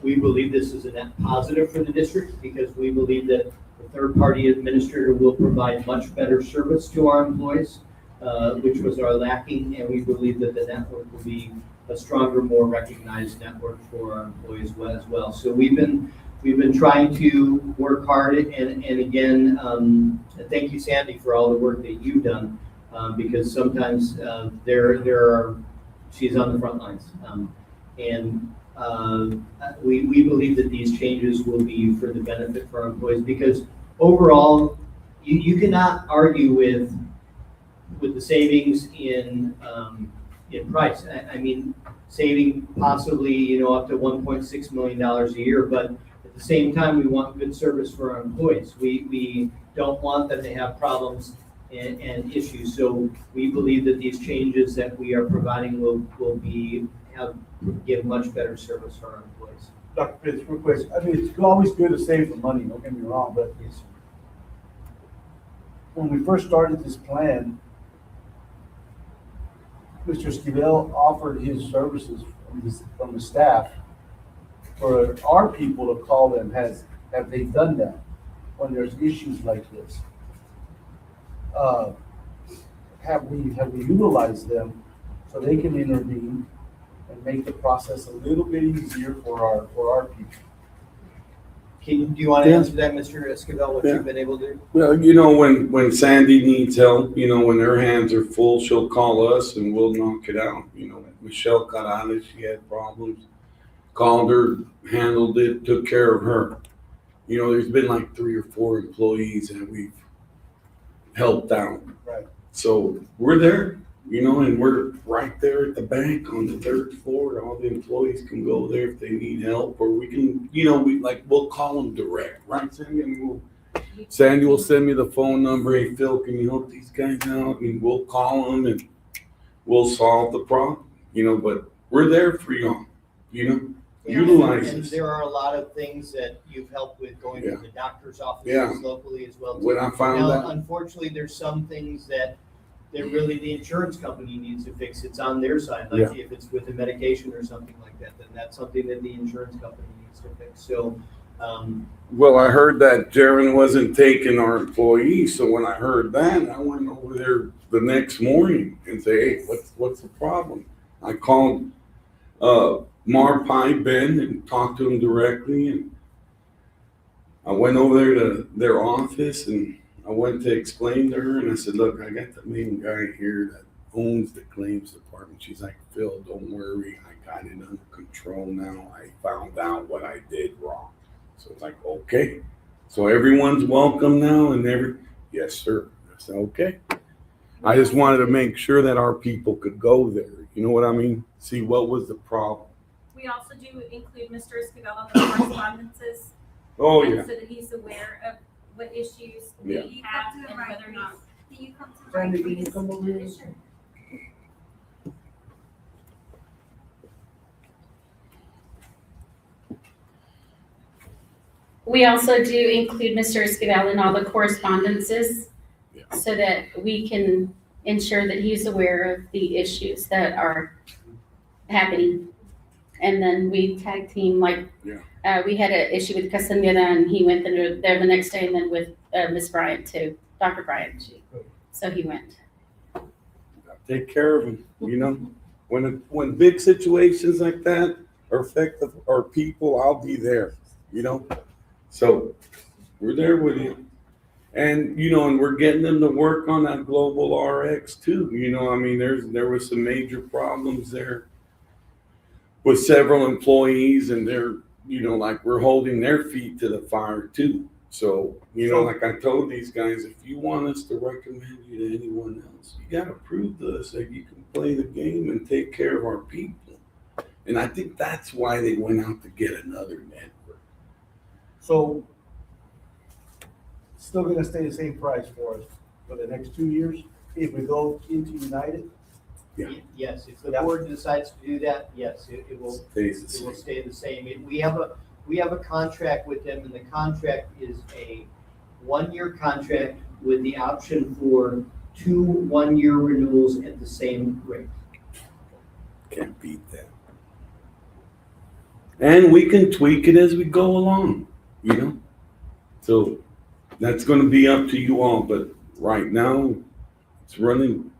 we believe this is a net positive for the district, because we believe that the third-party administrator will provide much better service to our employees, which was our lacking, and we believe that the network will be a stronger, more recognized network for our employees as well. So we've been trying to work hard, and again, thank you, Sandy, for all the work that you've done, because sometimes she's on the front lines, we believe that these changes will be for the benefit for our employees, because overall, you cannot argue with the savings in price. I mean, saving possibly up to $1.6 million a year, but at the same time, we want good service for our employees. We don't want them to have problems and issues. So we believe that these changes that we are providing will give much better service for our employees. Dr. Pitts, real quick, I mean, it's always good to save the money, don't get me wrong, but when we first started this plan, Mr. Esquivel offered his services from the staff for our people to call them. Have they done that when there's issues like this? Have we utilized them so they can intervene and make the process a little bit easier for our people? Do you want to Yeah. answer that, Mr. Escobar, what Yeah. you've been able to do? Well, when Sandy needs help, when her hands are full, she'll call us and we'll knock it out. Michelle got on it, she had problems. Called her, handled it, took care of her. There's been like 3 or 4 employees that we've helped out. Right. So we're there, and we're right there at the bank on the 3rd floor. All the employees can go there if they need help, or we can, we'll call them direct, right, Sandy? Sandy will send me the phone number. Hey, Phil, can you help these guys out? And we'll call them and we'll solve the problem, but we're there for y'all, utilize And us. there are a lot of things that you've helped with going to Yeah. the doctor's offices Yeah. locally as well. too. When I found Now, out, unfortunately, there's some things that really the insurance company needs to fix. It's on their side, like if it's with a medication or something like that, then that's something that the insurance company needs to fix. So, well, I heard that Jaron wasn't taking our employees, so when I heard that, I went over there the next morning and say, hey, what's the problem? I called Marpai Ben and talked to him directly, and I went over there to their office and I went to explain to her, and I said, look, I got the main guy here that owns the claims department. She's like, Phil, don't worry, I got it under control now. I found out what I did wrong. So it's like, okay. So everyone's welcome now, and yes, sir. I said, okay. I just wanted to make sure that our people could go there. You know what I mean? See what was the problem. We also do include Mr. Escobar in the correspondences. Oh, and yeah. So that he's aware of what issues Yeah. we have and whether or not. Can you come to the Sandy, right, can you please? come over here? Sure. We also do include Mr. Escobar in all the correspondences Yeah. so that we can ensure that he's aware of the issues that are happening. And then we tag team, we had an issue with Cassandra and he went there the next day, and then with Miss Bryant too, Dr. Bryant. So he went. Take care of them. When big situations like that affect our people, I'll be there. So we're there with you. And and we're getting them to work on that global RX too. There was some major problems there with several employees, and they're we're holding their feet to the fire too. So like I told these guys, if you want us to recommend you to anyone else, you got to prove to us that you can play the game and take care of our people. And I think that's why they went out to get another network. So, still gonna stay the same price for us for the next 2 years if we go into United? Yeah. yes, if the board decides to do that, yes, it will. Stays the It will same. stay the same. We have a contract with them, and the contract is a 1-year contract with the option for 2 1-year renewals at the same rate. Can't beat that. And we can tweak it as we go along, So that's going to be up to you all. But right now, it's running.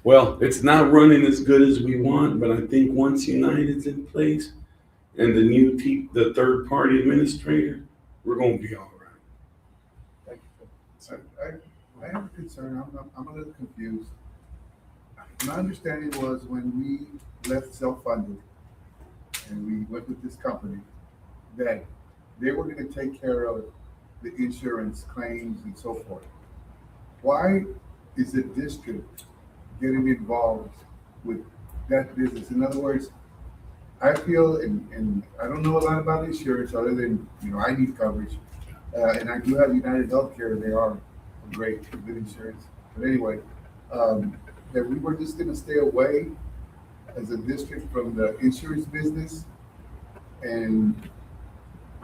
Well, it's not running as good as we want, but I think once United's in place and the third-party administrator, we're going to be all right. Thank you. I have a concern. I'm a little confused. My understanding was when we left self-funded and we went with this company, that they were gonna take care of the insurance claims and so forth. Why is the district getting involved with that business? In other words, I feel, and I don't know a lot about insurance other than, I need coverage. And I do have United Healthcare, they are great, good insurance. But anyway, that we were just gonna stay away as a district from the insurance business, and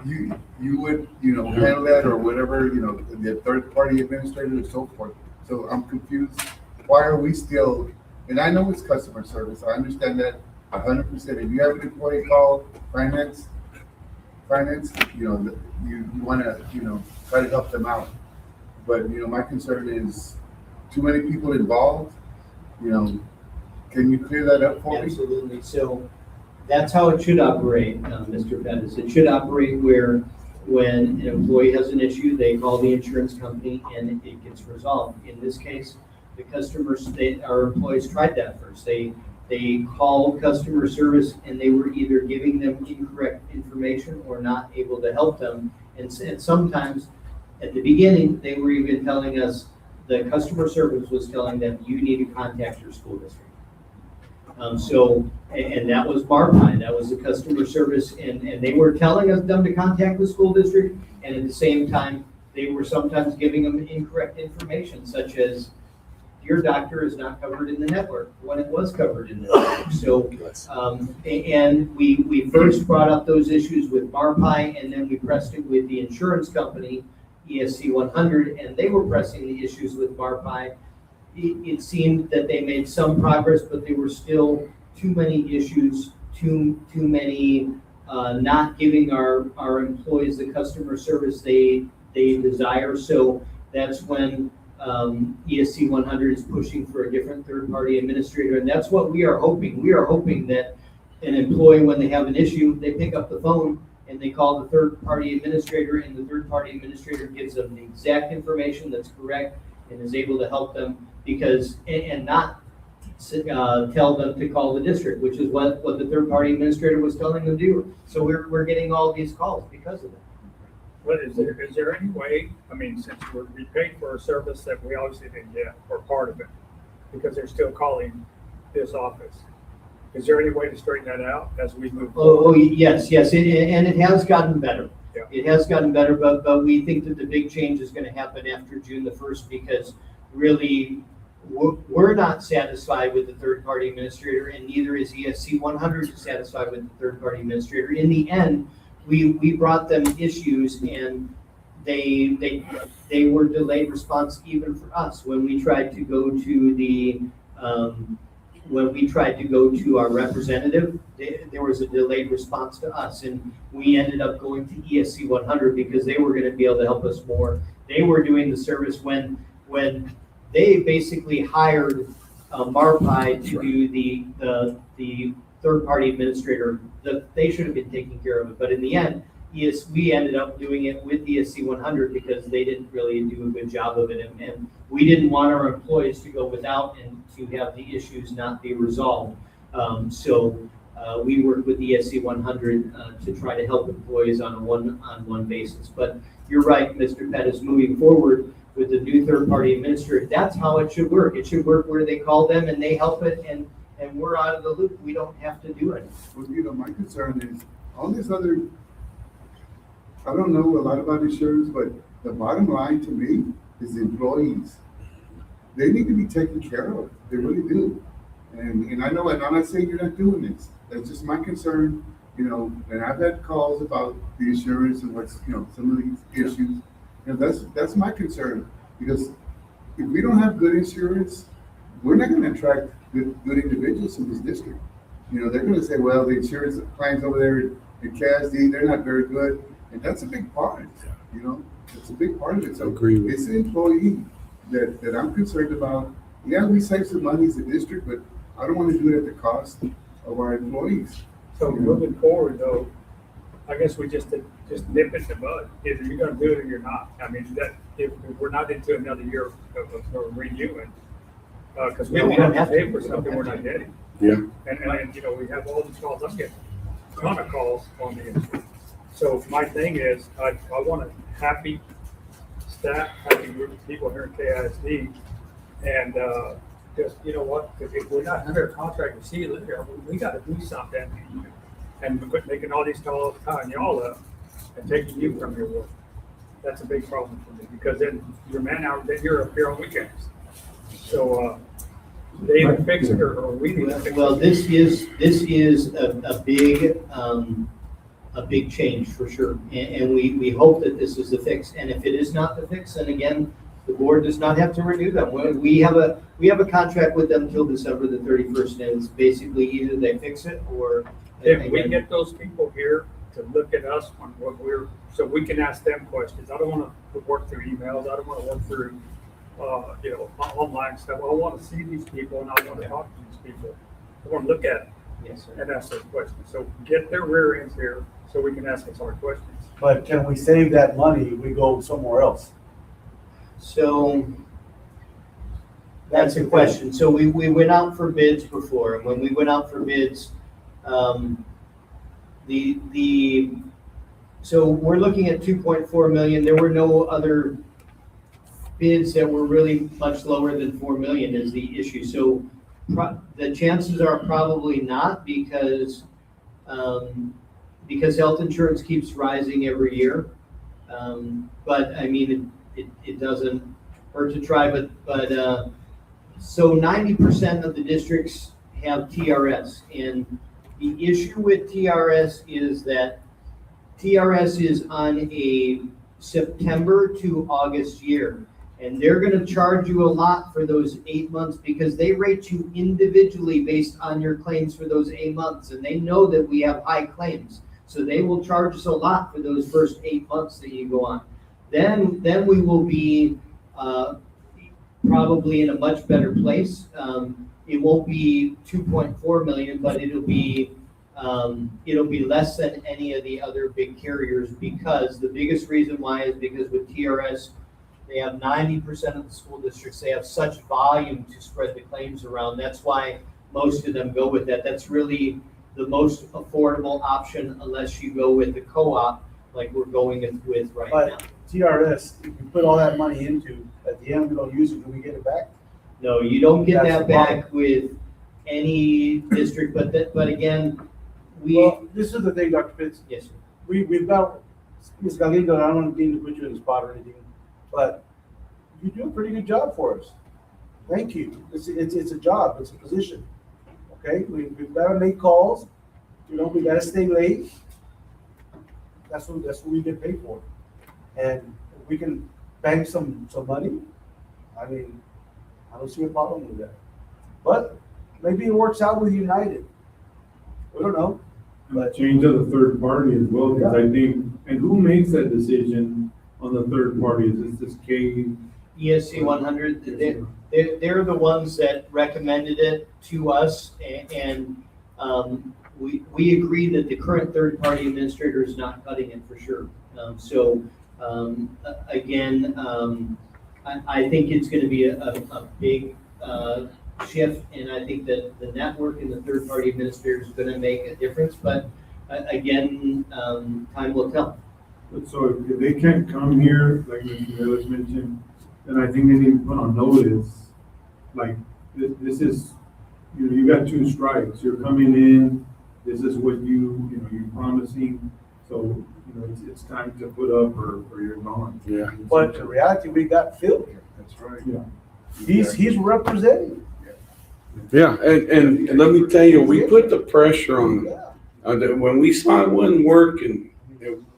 you would, handle that or whatever, the third party administrator and so forth. So I'm confused. Why are we still, and I know it's customer service, I understand that 100%. If you have an employee call finance, you wanna, try to help them out. But, my concern is too many people involved, can you clear that up for me? Absolutely. So that's how it should operate, Mr. Pettis. It should operate where when an employee has an issue, they call the insurance company and it gets resolved. In this case, the customers, our employees tried that first. They called customer service and they were either giving them incorrect information or not able to help them. And sometimes, at the beginning, they were even telling us, the customer service was telling them, you need to contact your school district. And that was Marpine, that was the customer service, and they were telling them to contact the school district, and at the same time, they were sometimes giving them incorrect information, such as, your doctor is not covered in the network, when it was covered in the network. So, and we first brought up those issues with Marpine, and then we pressed it with the insurance company, ESC 100, and they were pressing the issues with Marpine. It seemed that they made some progress, but there were still too many issues, too many, not giving our employees the customer service they desire. So that's when ESC 100 is pushing for a different third-party administrator, and that's what we are hoping. We are hoping that an employee, when they have an issue, they pick up the phone and they call the third-party administrator, and the third-party administrator gives them the exact information that's correct and is able to help them, because, and not tell them to call the district, which is what the third-party administrator was telling them to do. So we're getting all these calls because of that. But is there any way, I mean, since we paid for a service that we obviously didn't get, or part of it, because they're still calling this office, is there any way to straighten that out as we move forward? Oh, yes, and it has gotten better. Yeah. It has gotten better, but we think that the big change is gonna happen after June the 1st, because really, we're not satisfied with the third-party administrator, and neither is ESC 100 satisfied with the third-party administrator. In the end, we brought them issues, and they were delayed response even for us. When we tried to go to our representative, there was a delayed response to us, and we ended up going to ESC 100 because they were gonna be able to help us more. They were doing the service when they basically hired Marpine to do the third-party administrator. They should have been taking care of it, but in the end, we ended up doing it with ESC 100 because they didn't really do a good job of it, and we didn't want our employees to go without and to have the issues not be resolved. So we worked with ESC 100 to try to help employees on a one-on-one basis. But you're right, Mr. Pettis, moving forward with the new third-party administrator, that's how it should work. It should work where they call them and they help it, and we're out of the loop. We don't have to do it. Well, my concern is all this other, I don't know a lot about insurance, but the bottom line to me is the employees. They need to be taken care of. They really do. And I know, and I'm not saying you're not doing this. That's just my concern, and I've had calls about the insurance and what's, some of these issues. That's my concern, because if we don't have good insurance, we're not gonna attract good individuals in this district. They're gonna say, well, the insurance plans over there in CASD, they're not very good, and that's a big part, it's a big part of it. So it's the employee that I'm concerned about. Yeah, we save some money as a district, but I don't wanna do it at the cost of our employees. So moving forward though, I guess we just nip it in the bud. Either you're gonna do it or you're not. I mean, that if we're not into another year of renewing, because we don't have to pay for something we're not getting. Yeah. And we have all these calls. I'm getting a ton of calls on the insurance. So my thing is, I want a happy staff, happy group of people here in KISD, and just, what, if we're not under a contract with C later, we gotta do something. And quit making all these calls, tying y'all up, and taking you from your work. That's a big problem for me, because then your man out, then you're up here on weekends. So, they either fix it or we need to fix it. Well, this is a big change for sure, and we hope that this is the fix. And if it is not the fix, then again, the board does not have to renew them. We have a contract with them till December the 31st, and it's basically either they fix it or. If we get those people here to look at us on what so we can ask them questions. I don't want to work through emails. I don't want to work through, online stuff. I want to see these people and I want to talk to these people. I want to look at them and ask those questions. So get their rear ends here so we can ask us our questions. But can we save that money if we go somewhere else? So that's a question. So we went out for bids before, and when we went out for bids, so we're looking at 2.4 million. There were no other bids that were really much lower than 4 million is the issue. So the chances are probably not because health insurance keeps rising every year. But I mean, it doesn't hurt to try, but so 90% of the districts have TRS, and the issue with TRS is that TRS is on a September to August year, and they're gonna charge you a lot for those 8 months because they rate you individually based on your claims for those 8 months, and they know that we have high claims. So they will charge us a lot for those first 8 months that you go on. Then we will be probably in a much better place. It won't be 2.4 million, but it'll be less than any of the other big carriers, because the biggest reason why is because with TRS, they have 90% of the school districts, they have such volume to spread the claims around. That's why most of them go with that. That's really the most affordable option unless you go with the co-op like we're going with right now. TRS, if we put all that money into, at the end we don't use it, do we get it back? No, you don't get That's that the problem. back with any district, but again, Well, this is the thing, Dr. Pitts, yes, sir. we've got, Ms. Galindo, I don't mean to put you in the spot or anything, but you do a pretty good job for us. Thank you. It's a job, it's a position. Okay, we've got to make calls, we got to stay late. That's what we get paid for. And if we can bank some money, I mean, I don't see a problem with that. But maybe it works out with United. We don't know. But change of the third party as well, because I think, and who makes that decision on the third party? Is this K? ESC 100, they're the ones that recommended it to us, and we agree that the current third-party administrator is not cutting it for sure. Again, I think it's going to be a big shift, and I think that the network and the third-party administrator is going to make a difference, but again, time will tell. But so if they can't come here, like Mr. Ellis mentioned, then I think they need to put on notice, like, this is, you got 2 strikes, you're coming in, this is what you're promising, so, it's time to put up or you're gone. Yeah. But in reality, we got Phil here. That's right. Yeah. He's representing. Yeah, and let me tell you, we put the pressure on them. Yeah. When we saw it wasn't working,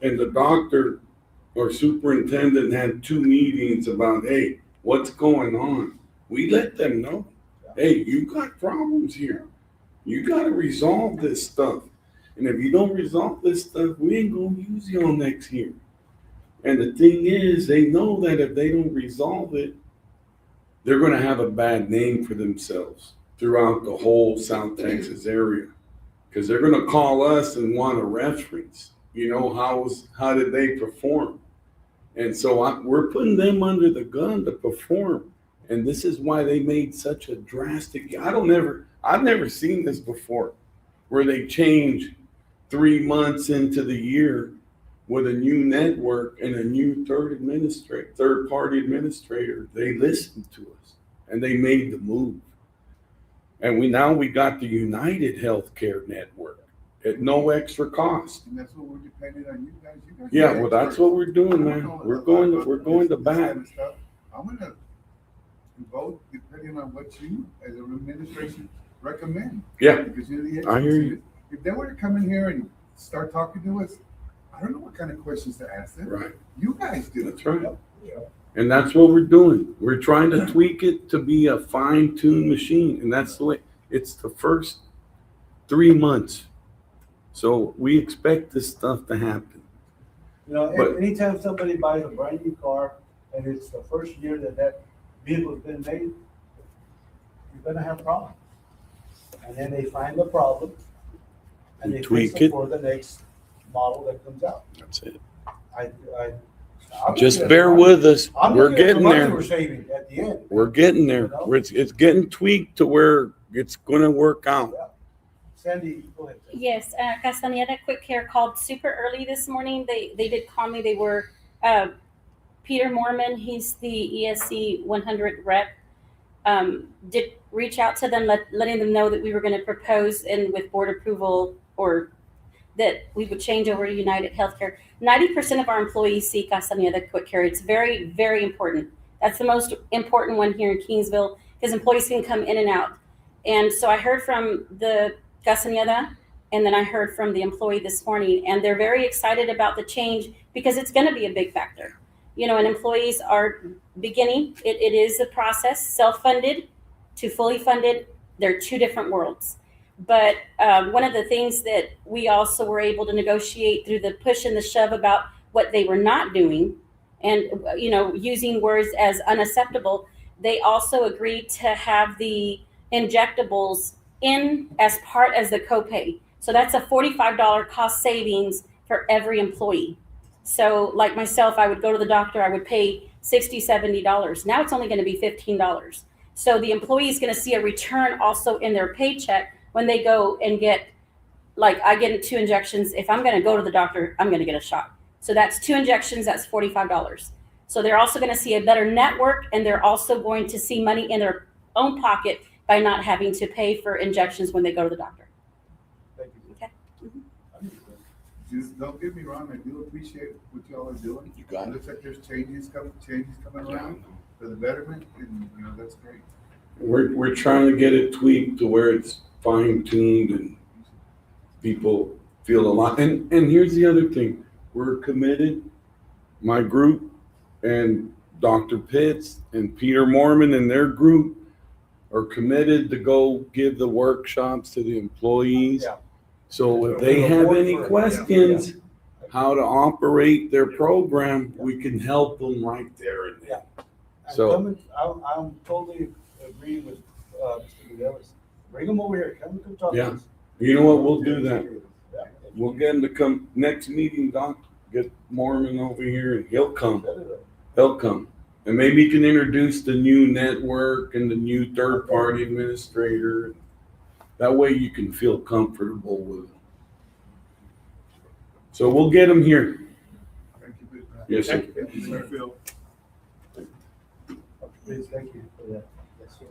and the doctor or superintendent had 2 meetings about, hey, what's going on? We let them know, hey, you got problems here. You gotta resolve this stuff. And if you don't resolve this stuff, we ain't gonna use you on next year. And the thing is, they know that if they don't resolve it, they're gonna have a bad name for themselves throughout the whole South Texas area. Because they're gonna call us and want a reference. How did they perform? And so we're putting them under the gun to perform. And this is why they made such a drastic, I've never seen this before, where they change 3 months into the year with a new network and a new third-party administrator. They listened to us and they made the move. And we got the United Healthcare Network at no extra cost. And that's what we're depending on you guys. You guys Yeah, are well, that's experts. what we're doing, man. We're going to bat. I'm gonna vote depending on what you, as an administration, recommend. Yeah, Because you're the I hear experts. you. If they were to come in here and start talking to us, I don't know what kind of questions to ask them. Right. You guys do. That's right. And that's what we're doing. We're trying to tweak it to be a fine-tuned machine, and that's the way. It's the first 3 months. So we expect this stuff to happen. But- Anytime somebody buys a brand new car and it's the first year that vehicle's been made, you're gonna have problems. And then they find the problem and You they tweak fix it it. for the next model that comes out. That's it. I'm Just looking at bear the money. with us. I'm We're looking at the getting money there. we're saving at the end. We're getting there. You know? It's getting tweaked to where it's gonna work out. Sandy, go ahead. Sandy. Yes, Castaneda Quick Care called super early this morning. They did call me. They were Peter Mormon. He's the ESC 100 rep. Did reach out to them, letting them know that we were going to propose and with board approval, or that we would change over to United Healthcare. 90% of our employees see Castaneda Quick Care. It's very, very important. That's the most important one here in Kingsville because employees can come in and out. And so I heard from the Castaneda, and then I heard from the employee this morning, and they're very excited about the change because it's going to be a big factor. You know, and employees are beginning. It is a process, self-funded to fully funded. They're two different worlds. But one of the things that we also were able to negotiate through the push and the shove about what they were not doing, and you know, using words as unacceptable, they also agreed to have the injectables in as part as the copay. So that's a $45 cost savings for every employee. So like myself, I would go to the doctor, I would pay $60, $70. Now it's only going to be $15. So the employee is going to see a return also in their paycheck when they go and get, like I get 2 injections. If I'm going to go to the doctor, I'm going to get a shot. So that's 2 injections, that's $45. So they're also going to see a better network, and they're also going to see money in their own pocket by not having to pay for injections when they go to the doctor. Thank you. Okay. Just don't get me wrong, I do appreciate what y'all are doing. You got It it. looks like there's changes coming around for the betterment, and, you know, that's great. We're trying to get it tweaked to where it's fine tuned and people feel a lot. And here's the other thing, we're committed, my group and Dr. Pitts and Peter Mormon and their group are committed to go give the workshops to the employees. Yeah. So if they have any questions, how to operate their program, we can help them right there and then. So- I'm totally agree with, Mr. Gutierrez. Bring them over here, come talk to Yeah. us. You know what, we'll do that. Yeah. We'll get him to come next meeting, Doc, get Mormon over here and he'll come. He'll come. And maybe you can introduce the new network and the new third-party administrator. That way you can feel comfortable with them. So we'll get him here. Thank you. Yes, sir. Thank you, sir. Phil. Please, thank you for that. Yes, sir.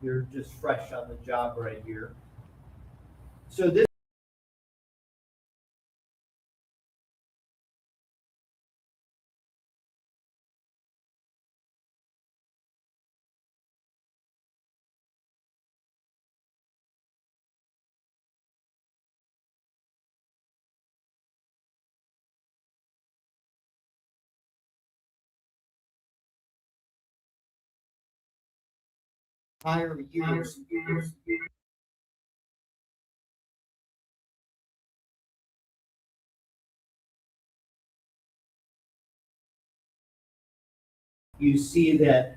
They're just fresh on the job right here. So this higher years. You see that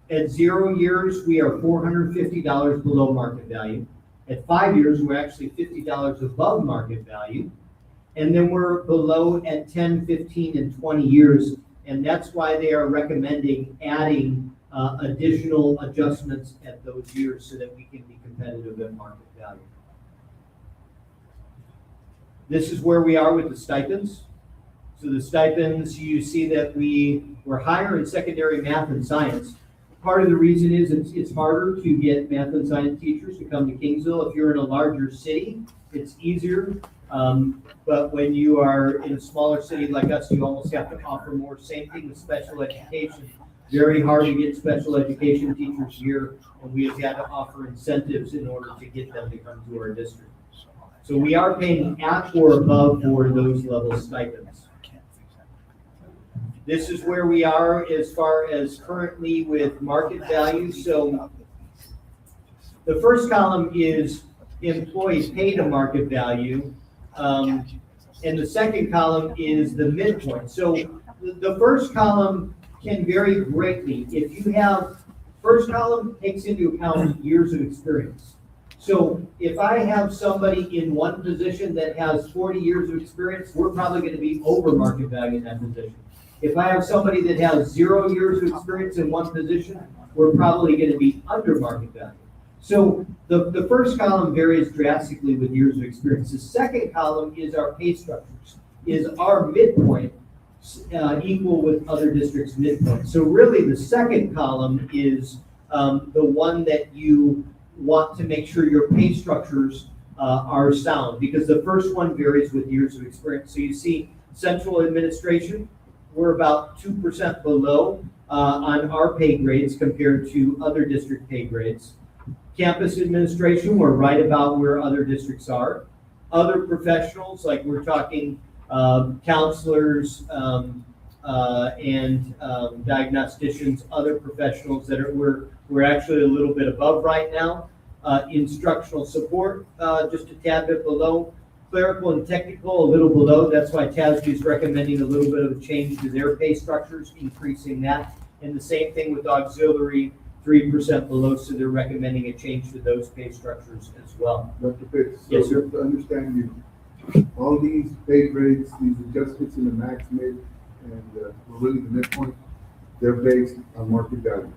at 0 years, we are $450 below market value. At 5 years, we're actually $50 above market value. And then we're below at 10, 15, and 20 years. And that's why they are recommending adding additional adjustments at those years so that we can be competitive at market value. This is where we are with the stipends. So the stipends, you see that we were higher in secondary math and science. Part of the reason is it's harder to get math and science teachers to come to Kingsville. If you're in a larger city, it's easier. But when you are in a smaller city like us, you almost have to offer more. Same thing with special education. Very hard to get special education teachers here, and we have had to offer incentives in order to get them to come to our district. So we are paying at or above for those level stipends. This is where we are as far as currently with market value. So the first column is employees paid to market value. And the second column is the midpoint. So the first column can vary greatly. If you have, first column takes into account years of experience. So if I have somebody in one position that has 40 years of experience, we're probably going to be over market value in that position. If I have somebody that has 0 years of experience in one position, we're probably going to be under market value. So the first column varies drastically with years of experience. The second column is our pay structures. Is our midpoint equal with other districts' midpoint? So really the second column is the one that you want to make sure your pay structures are sound, because the first one varies with years of experience. So you see central administration, we're about 2% below on our pay grades compared to other district pay grades. Campus administration, we're right about where other districts are. Other professionals, like we're talking counselors and diagnosticians, other professionals that we're actually a little bit above right now. Instructional support, just a tad bit below. Clerical and technical, a little below. That's why TASB is recommending a little bit of a change to their pay structures, increasing that. And the same thing with auxiliary, 3% below, so they're recommending a change to those pay structures as well. Dr. Pitts, so Yes, sir. just to understand you, all these pay grades, these adjustments in the max, mid, and really the midpoint, they're based on market value.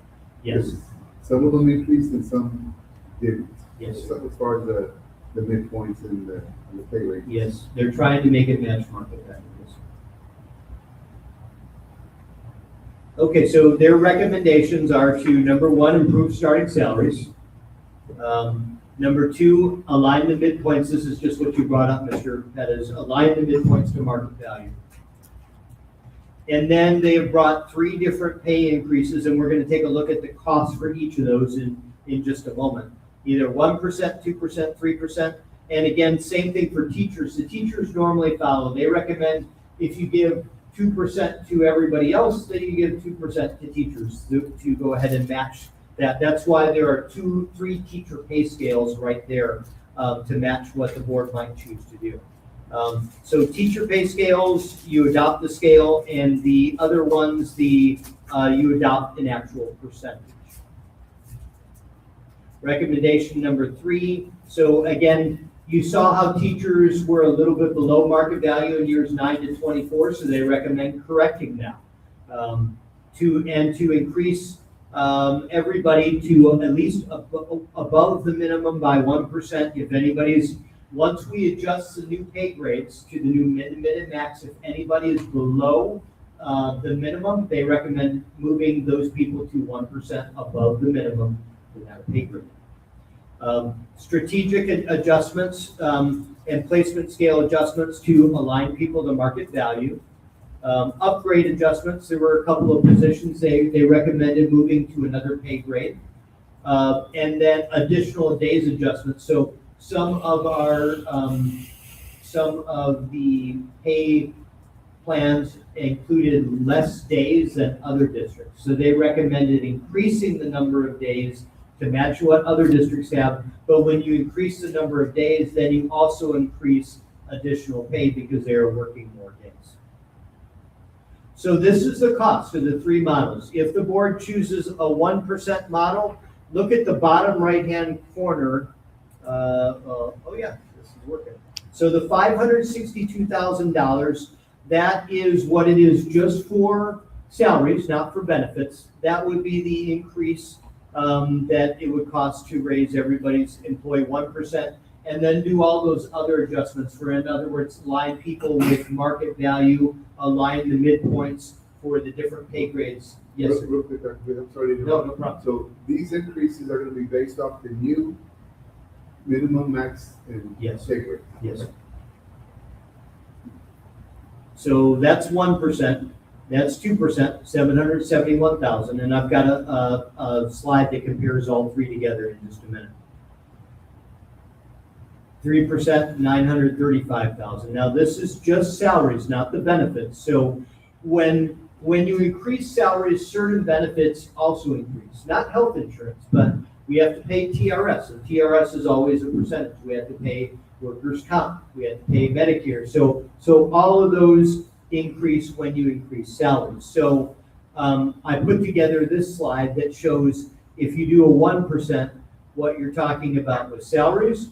Yes. Some of them increased and some didn't. Yes. So as far as the midpoints and the pay rate. Yes, they're trying to make it match market value. Okay, so their recommendations are to, number one, improve starting salaries. Number two, align the midpoints. This is just what you brought up, Mr. Pettis. Align the midpoints to market value. And then they have brought 3 different pay increases, and we're going to take a look at the cost for each of those in just a moment. Either 1%, 2%, 3%. And again, same thing for teachers. The teachers normally follow. They recommend if you give 2% to everybody else, then you give 2% to teachers to go ahead and match that. That's why there are 3 teacher pay scales right there to match what the board might choose to do. So teacher pay scales, you adopt the scale, and the other ones, you adopt an actual percentage. Recommendation number 3. So again, you saw how teachers were a little bit below market value in years 9 to 24, so they recommend correcting that to increase everybody to at least above the minimum by 1%. If anybody's, once we adjust the new pay grades to the new mid and max, if anybody is below the minimum, they recommend moving those people to 1% above the minimum that pay grade. Strategic adjustments and placement scale adjustments to align people to market value. Upgrade adjustments, there were a couple of positions they recommended moving to another pay grade. And then additional days adjustments. So some of the pay plans included less days than other districts. So they recommended increasing the number of days to match what other districts have. But when you increase the number of days, then you also increase additional pay because they are working more days. So this is the cost of the three models. If the board chooses a 1% model, look at the bottom right-hand corner. Oh yeah, this is working. So the $562,000, that is what it is just for salaries, not for benefits. That would be the increase that it would cost to raise everybody's employee 1%, and then do all those other adjustments for, in other words, align people with market value, align the midpoints for the different pay grades. Yes, sir. Real quick, I'm sorry to No, interrupt. no problem. So these increases are gonna be based off the new minimum, max, and Yes. pay grade? Yes. So that's 1%, that's 2%, 771,000, and I've got a slide that compares all three together in just a minute. 3%, 935,000. Now this is just salaries, not the benefits. So when you increase salaries, certain benefits also increase. Not health insurance, but we have to pay TRS, and TRS is always a percentage. We have to pay workers' comp, we have to pay Medicare. So all of those increase when you increase salaries. So I put together this slide that shows if you do a 1%, what you're talking about with salaries,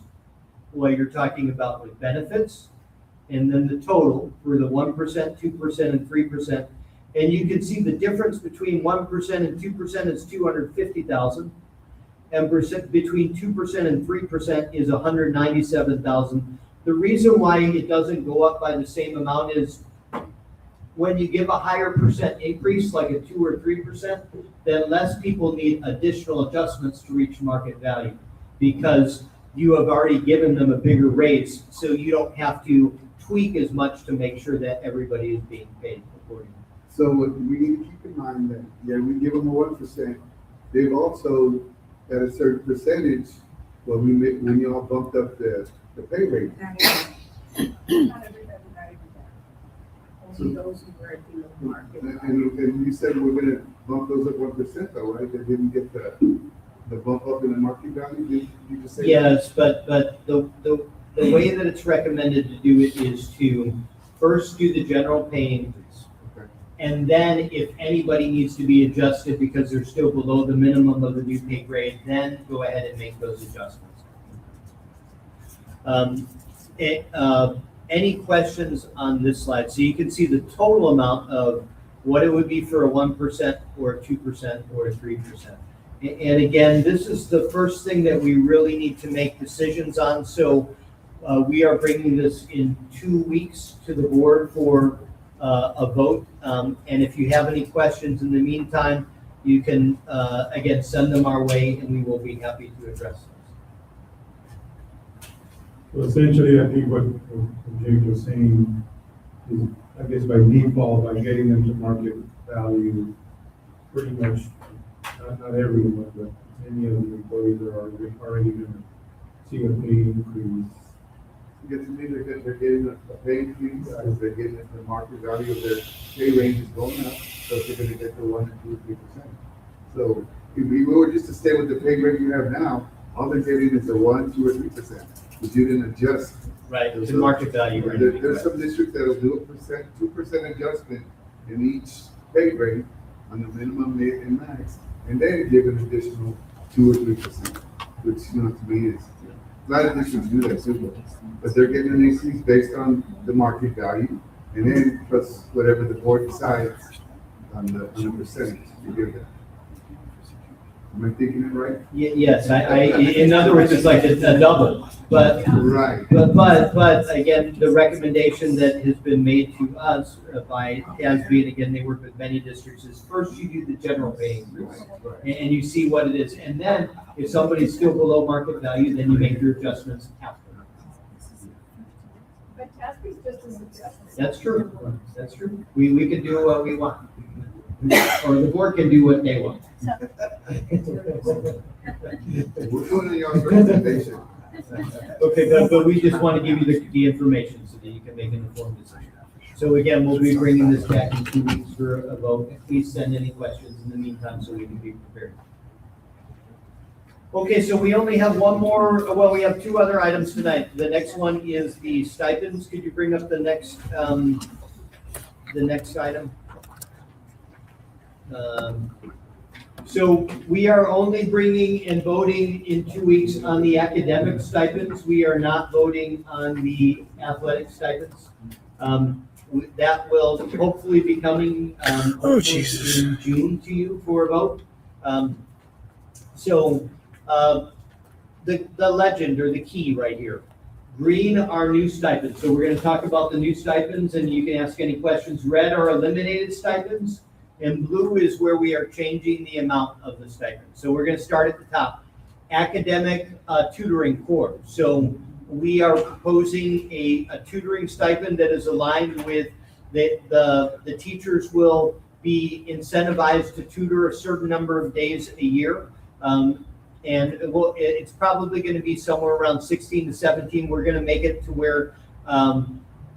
what you're talking about with benefits, and then the total for the 1%, 2%, and 3%. And you can see the difference between 1% and 2% is 250,000. And between 2% and 3% is 197,000. The reason why it doesn't go up by the same amount is when you give a higher percent increase, like a 2 or 3%, then less people need additional adjustments to reach market value because you have already given them a bigger raise, so you don't have to tweak as much to make sure that everybody is being paid accordingly. So what we need to keep in mind that, yeah, we give them a 1%, they've also, at a certain percentage, when you all bumped up the pay rate. Not everybody got it back. Only those who were at the market. And you said we're gonna bump those up 1% though, right? They didn't get the bump up in the market value, did you just say? Yes, but the way that it's recommended to do it is to first do the general pay increase. Okay. And then if anybody needs to be adjusted because they're still below the minimum of the new pay grade, then go ahead and make those adjustments. Any questions on this slide? So you can see the total amount of what it would be for a 1% or a 2% or a 3%. And again, this is the first thing that we really need to make decisions on. So we are bringing this in 2 weeks to the board for a vote. And if you have any questions in the meantime, you can, again, send them our way and we will be happy to address them. So essentially, I think what Jake was saying is, I guess by default, by getting them to market value, pretty much, not everyone, but many of the employees are already gonna see a pay increase. Because to me, they're getting a pay increase, because they're getting the market value of their pay range is going up, so they're gonna get the 1%, 2%, 3%. So if we were just to stay with the pay rate you have now, all they're getting is a 1%, 2%, or 3%, but you didn't adjust. Right, the market value. There's some districts that'll do a 2% adjustment in each pay grade on the minimum, mid, and max, and then give an additional 2 or 3%, which, to me is, a lot of districts do that too, but they're getting an increase based on the market value, and then plus whatever the board decides on the percentage you give them. Am I thinking it right? Yes, in other words, it's like a double, but, Right. but again, the recommendation that has been made to us by TASB, and again, they work with many districts, is first you do the general pay increase, and you see what it is, and then if somebody's still below market value, then you make your adjustments after. But Tasby's just as adjustment. That's true, that's true. We can do what we want, or the board can do what they want. We're doing your recommendation. Okay, but we just want to give you the information so that you can make an informed decision. So again, we'll be bringing this back in 2 weeks for a vote. Please send any questions in the meantime so we can be prepared. Okay, so we only have one more, well, we have two other items tonight. The next one is the stipends. Could you bring up the next item? So we are only bringing and voting in 2 weeks on the academic stipends. We are not voting on the athletic stipends. That will hopefully be coming in June to you for a vote. The legend or the key right here. Green are new stipends. So we're going to talk about the new stipends and you can ask any questions. Red are eliminated stipends. And blue is where we are changing the amount of the stipend. So we're going to start at the top. Academic tutoring core. So we are proposing a tutoring stipend that is aligned with the teachers will be incentivized to tutor a certain number of days a year. And it's probably going to be somewhere around 16 to 17. We're going to make it to where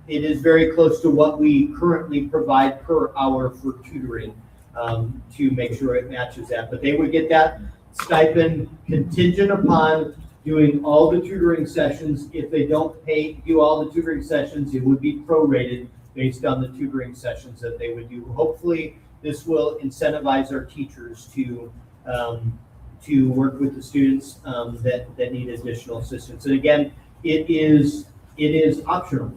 it is very close to what we currently provide per hour for tutoring to make sure it matches that. But they would get that stipend contingent upon doing all the tutoring sessions. If they don't do all the tutoring sessions, it would be prorated based on the tutoring sessions that they would do. Hopefully, this will incentivize our teachers to work with the students that need additional assistance. And again, it is optional.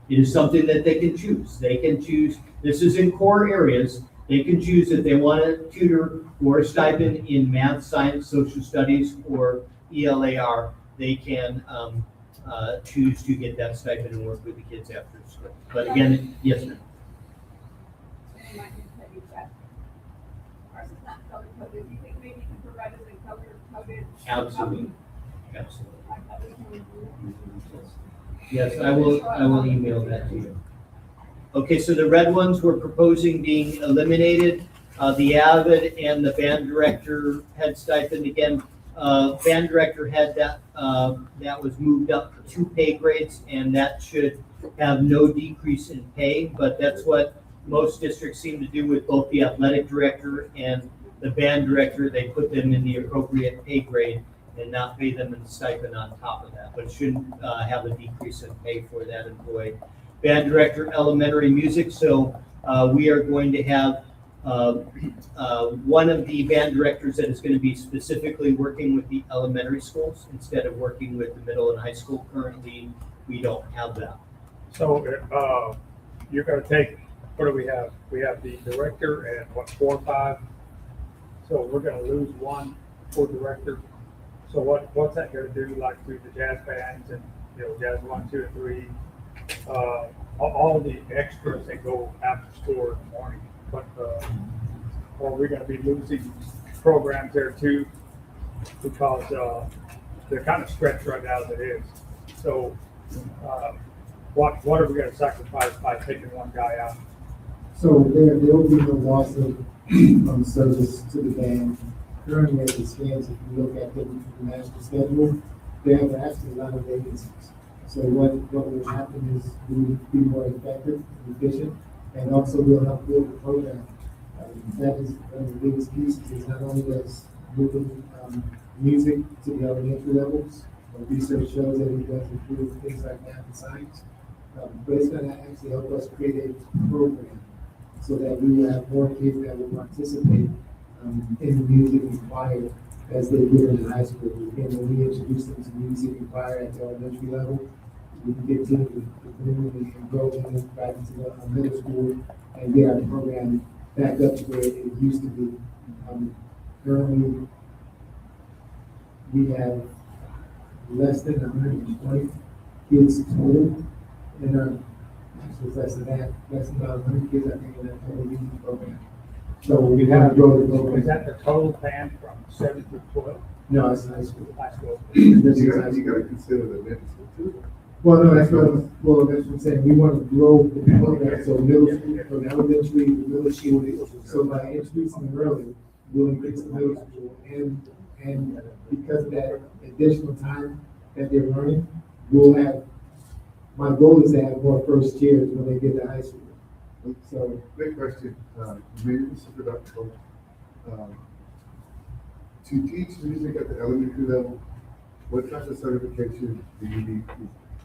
It is something that they can choose. They can choose, this is in core areas, they can choose if they want to tutor or a stipend in math, science, social studies, or ELAR. They can choose to get that stipend and work with the kids after school. But again, yes, ma'am. Absolutely. Absolutely. Yes, I will email that to you. Okay, so the red ones we're proposing being eliminated. The AVID and the band director head stipend, again, band director head that was moved up 2 pay grades, and that should have no decrease in pay, but that's what most districts seem to do with both the athletic director and the band director. They put them in the appropriate pay grade and not pay them in stipend on top of that, but shouldn't have a decrease in pay for that employee. Band director, elementary music. So we are going to have one of the band directors that is going to be specifically working with the elementary schools instead of working with the middle and high school. Currently, we don't have that. So you're gonna take, what do we have? We have the director and what, 4 or 5? So we're gonna lose one for director. So what's that gonna do, like through the jazz bands and, jazz 1, 2, and 3, all the extras that go after school in the morning, but are we gonna be losing programs there too? Because they're kind of stretched right now as it is. So what are we gonna sacrifice by taking one guy out? So there will be no loss of service to the band. Currently, as it stands, if you look at the master schedule, they have actually a lot of vacancies. So what will happen is we will be more effective and efficient, and also we'll help build the program. That is one of the biggest pieces, is not only does moving music to the elementary levels, research shows that it does improve things like math and science, but it's going to actually help us create a program so that we will have more kids that will participate in the music and choir as they get into high school. And when we introduce them to music and choir at the elementary level, we can continue to grow them back into the middle school and get our program back up to where it used to be. Currently, we have less than 120 kids total in our, actually it's less than that, less than about 100 kids, I think, in that total reading program. So we have to grow the program. Is that the total band from 7 to 12? No, it's high school. High school. This is high You school. gotta consider the middle school too. Well, no, that's what I'm saying, we want to grow the program, so middle school, from elementary to middle school, so by introducing them early, we'll increase the middle school, and because of that additional time that they're learning, we'll have, my goal is to have more first years when they get to high school. So, Quick question, maybe Mr. Productor. To teach music at the elementary level, what type of certification do you need?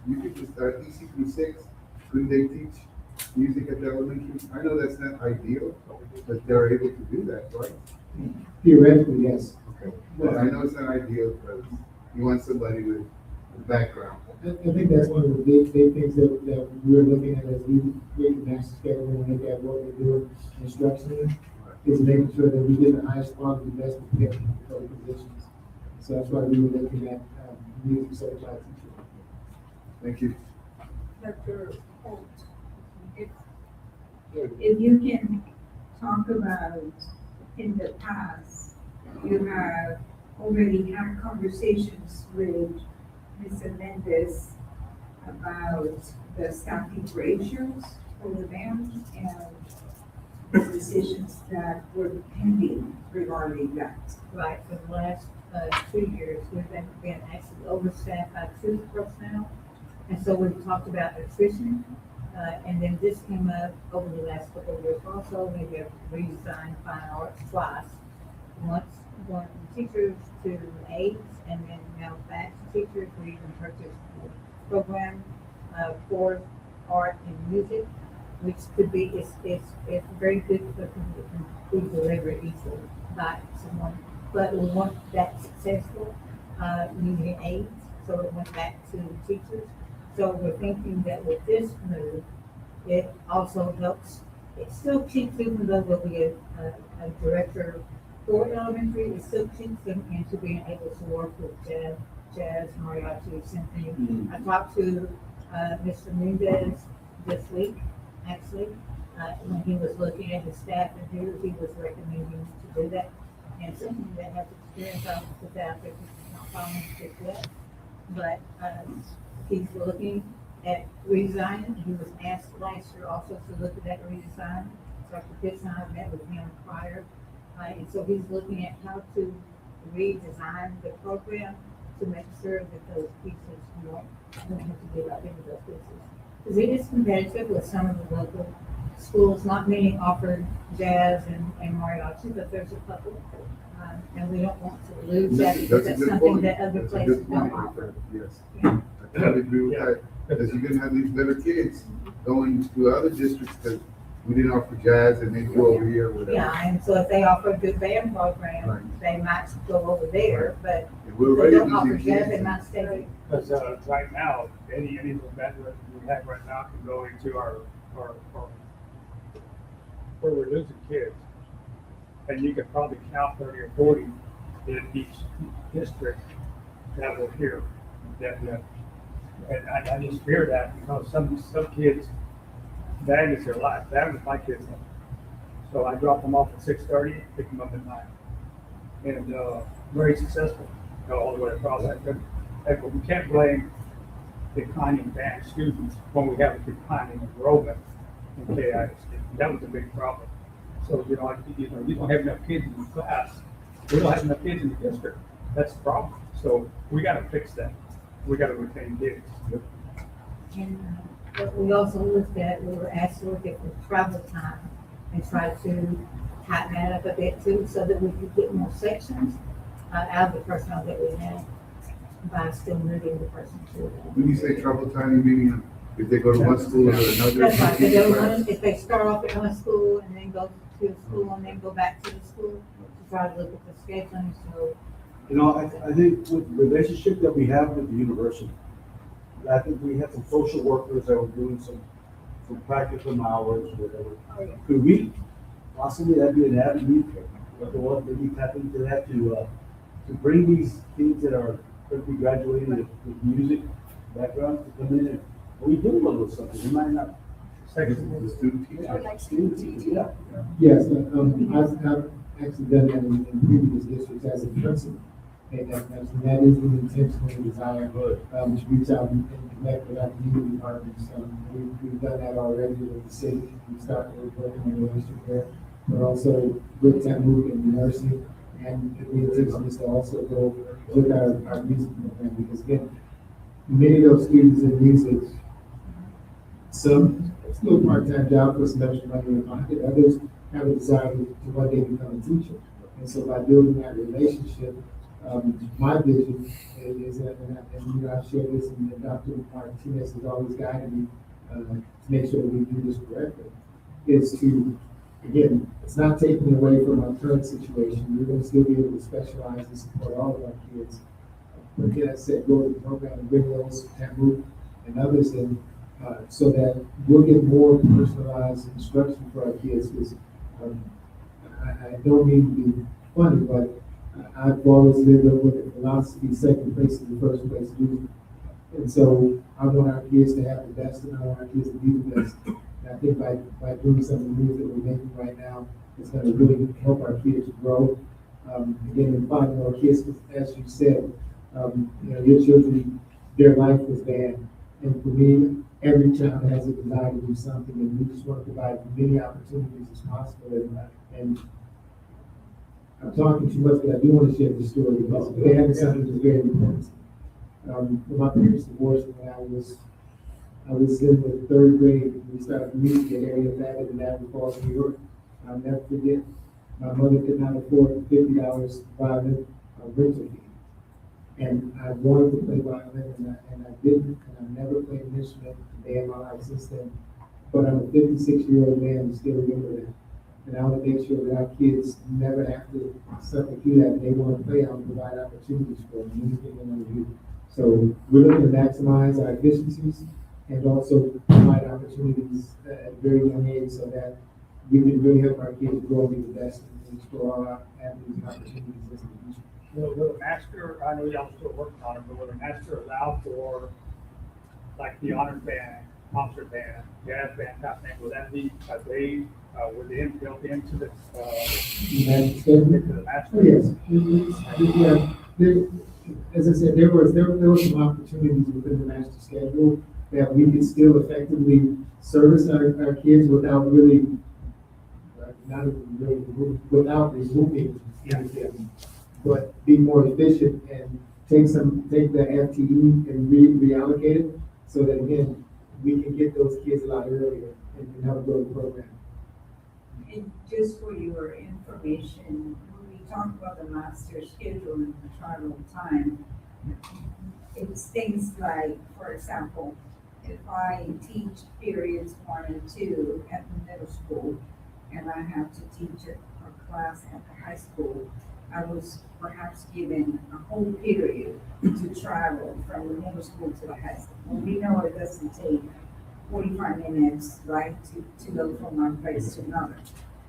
You could just start EC through 6, couldn't they teach music at the elementary? I know that's not ideal, but they're able to do that, right? theoretically, yes. Okay. Well, I know it's not ideal, but you want somebody with a background. I think that's one of the big things that we're looking at as we create the master schedule and look at what we're doing instructionally, is making sure that we get the highest quality, best prepared for the positions. So that's why we were looking at music certified teachers. Thank you. Dr. Holt, if you can talk about in the past, you have already had conversations with Mr. Mendez about the staffing ratios for the band and the decisions that were pending regarding that. Right, for the last 2 years, we've been actually overstaffed by 2 personnel. And so we've talked about attrition, and then this came up over the last couple of years also. We have redesigned fine arts twice. Once going from teachers to aides, and then now back to teachers. We even purchased a program for art and music, which could be, it's very good for them to be delivered easily by someone. But we weren't that successful using aides, so it went back to teachers. So we're thinking that with this move, it also helps, it still keeps, even though there'll be a director for elementary, it still keeps them into being able to work with jazz, mariachi, symphony. I talked to Mr. Mendez this week, actually, when he was looking at his staff and he was recommending to do that. And something that has experience with that, but he's not following it yet. But he's looking at redesign. He was asked last year also to look at that redesign. Dr. Pitts and I met with him prior. And so he's looking at how to redesign the program to make sure that those pieces don't have to give up any of those pieces. Because it is competitive with some of the local schools. Not many offer jazz and mariachi, but there's a couple. And we don't want to lose that because that's something that other places don't offer. Yes. Yeah. I totally agree with that, because you're gonna have these better kids going to other districts that we didn't offer jazz and they go over here with Yeah, and so if they offer a good band program, Right. they might go over there, but We're if they already don't offer losing jazz, they kids. might stay there. Because right now, any of the bands that we have right now can go into our where we're losing kids. And you could probably count 30 or 40 in each district that will hear that. And I just fear that because some kids, band is their life. Band was my kids. So I drop them off at 6:30, pick them up at 9. And very successful, all the way across that. But we can't blame declining band students when we have a declining enrollment in KISD. That was a big problem. So, you don't have enough kids in the class. We don't have enough kids in the district. That's the problem. So we got to fix that. We got to retain kids. And what we also looked at, we were asked to look at the travel time and try to tighten that up a bit too, so that we could get more sections out of the personnel that we have by still moving the person to them. When you say trouble time, you mean if they go to one school or another? That's right, if they start off at one school and then go to a school and then go back to the school, to try to look at the scheduling, so. I think with the relationship that we have with the university, I think we have some social workers that were doing some practical hours, whatever. Could we possibly, that'd be an avenue, maybe tap into that to to bring these kids that are going to be graduating with music background to come in and, we do a little something, we might not. The student teacher. Student teacher, yeah. Yes, I've actually done that in previous districts as a principal. And that is an intentional desire, to reach out and connect with our community partners. We've done that already with the city. We started working on the district there, but also with that movement in nursing. And the intention is to also go with our music program, because again, many of those students in music, some still part-time job for some extra money in pocket, others have a desire to one day become a teacher. And so by building that relationship, my vision is that, and I've shared this, and Dr. Martinez has always guided me to make sure that we do this correctly, is to, again, it's not taking away from our current situation. We're going to still be able to specialize and support all of our kids. But again, I said, go to the program and bring those Tamu and others in, so that we'll get more personalized instruction for our kids. Because I don't mean to be funny, but I've always lived up with the philosophy, second place is the first place due. And so I want our kids to have the best, and I want our kids to be the best. And I think by doing some of the moves that we're making right now, it's going to really help our kids grow. Again, and finding our kids, as you said, your children, their life was bad. And for me, every child has a desire to do something, and we just want to provide as many opportunities as possible. And I'm talking too much, but I do want to share this story because they have something that's very important. When my parents divorced, when I was in the third grade, we started music at Area Valley in Niagara Falls, New York. I'll never forget, my mother could not afford $50 violin rental fee. And I wanted to play violin, and I didn't, and I never played an instrument a day in my life since then. But I'm a 56-year-old man and still remember that. And I want to make sure that our kids never have to suffer through that. They want to play, I want to provide opportunities for them, anything they want to do. So we're looking to maximize our efficiencies and also provide opportunities at a very young age so that we can really help our kids grow and be the best and explore all our avenues and opportunities as a future. Will the master, I know y'all still working on it, but will the master allow for like the honor band, concert band, jazz band type thing? Will that be were they built into the master? Yes. Yeah. As I said, there were some opportunities within the master schedule that we could still effectively service our kids without really, without removing anything, but be more efficient and take the FTE and reallocate it so that again, we can get those kids a lot earlier and help grow the program. And just for your information, when we talk about the master schedule and the travel time, it's things like, for example, if I teach periods 1 and 2 at the middle school, and I have to teach a class at the high school, I was perhaps given a whole period to travel from the middle school to the high school. Well, we know it doesn't take 45 minutes, right, to go from one place to another.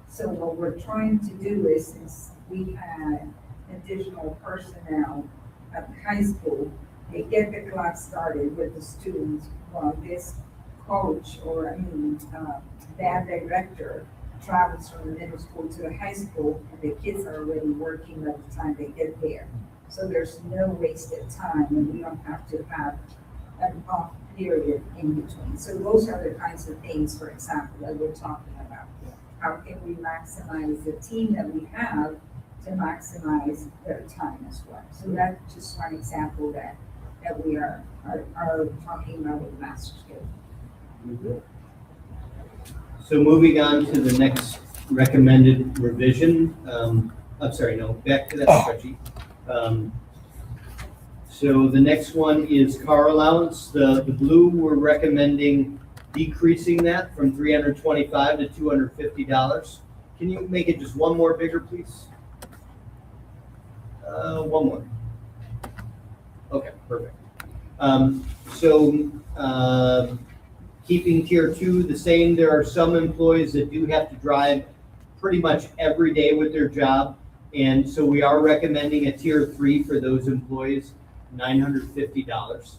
So what we're trying to do is, since we had additional personnel at the high school, they get the class started with the students while this coach or band director travels from the middle school to the high school, and the kids are already working by the time they get there. So there's no wasted time, and we don't have to have an off period in between. So those are the kinds of things, for example, that we're talking about. How can we maximize the team that we have to maximize their time as well? So that's just one example that we are talking about with the master schedule. So moving on to the next recommended revision, back to that spreadsheet. So the next one is car allowance. The blue, we're recommending decreasing that from $325 to $250. Can you make it just one more bigger, please? One more. Okay, perfect. Keeping tier 2 the same, there are some employees that do have to drive pretty much every day with their job. And so we are recommending a tier 3 for those employees, $950.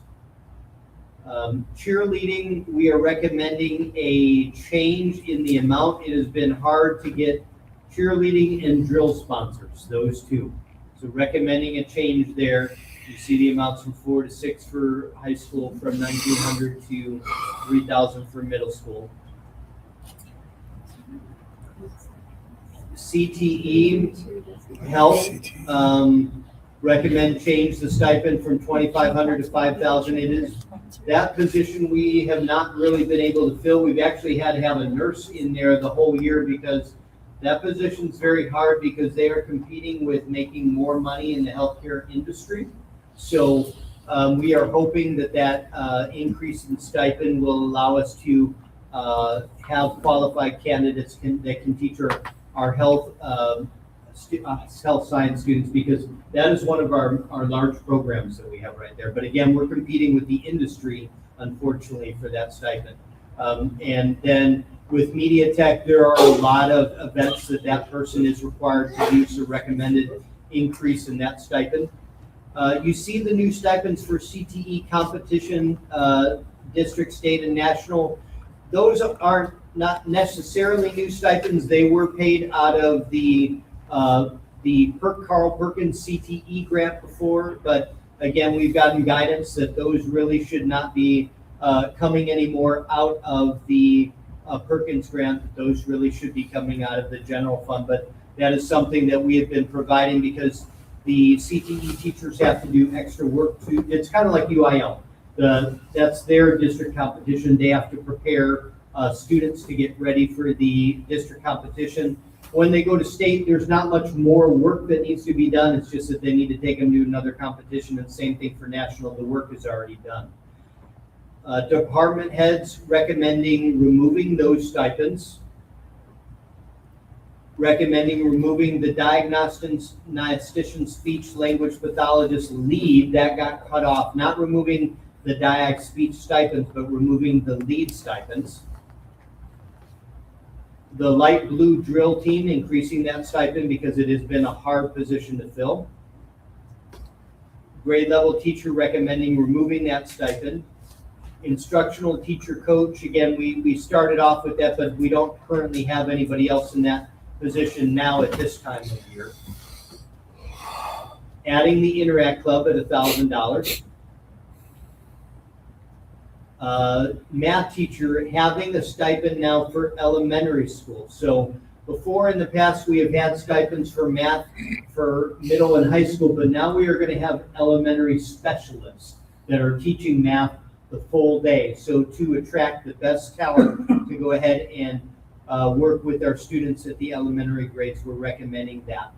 Cheerleading, we are recommending a change in the amount. It has been hard to get cheerleading and drill sponsors, those two. So recommending a change there. You see the amounts from 4 to 6 for high school, from 1,900 to 3,000 for middle school. CTE health, recommend change the stipend from 2,500 to 5,000. It is that position we have not really been able to fill. We've actually had to have a nurse in there the whole year because that position is very hard because they are competing with making more money in the healthcare industry. So we are hoping that increase in stipend will allow us to have qualified candidates that can teach our health science students, because that is one of our large programs that we have right there. But again, we're competing with the industry, unfortunately, for that stipend. And then with Media Tech, there are a lot of events that person is required to do, so recommended increase in that stipend. You see the new stipends for CTE competition, district, state, and national. Those are not necessarily new stipends. They were paid out of the Carl Perkins CTE grant before, but again, we've gotten guidance that those really should not be coming anymore out of the Perkins grant. Those really should be coming out of the general fund, but that is something that we have been providing because the CTE teachers have to do extra work too. It's kind of like UIL. That's their district competition. They have to prepare students to get ready for the district competition. When they go to state, there's not much more work that needs to be done. It's just that they need to take them to another competition, and same thing for national. The work is already done. Department heads recommending removing those stipends. Recommending removing the diagnostician, speech language pathologist lead. That got cut off. Not removing the diag speech stipends, but removing the lead stipends. The light blue drill team, increasing that stipend because it has been a hard position to fill. Grade level teacher, recommending removing that stipend. Instructional teacher coach, again, we started off with that, but we don't currently have anybody else in that position now at this time of year. Adding the Interact Club at $1,000. Math teacher, having a stipend now for elementary school. So before in the past, we have had stipends for math for middle and high school, but now we are going to have elementary specialists that are teaching math the full day. So to attract the best talent to go ahead and work with our students at the elementary grades, we're recommending that.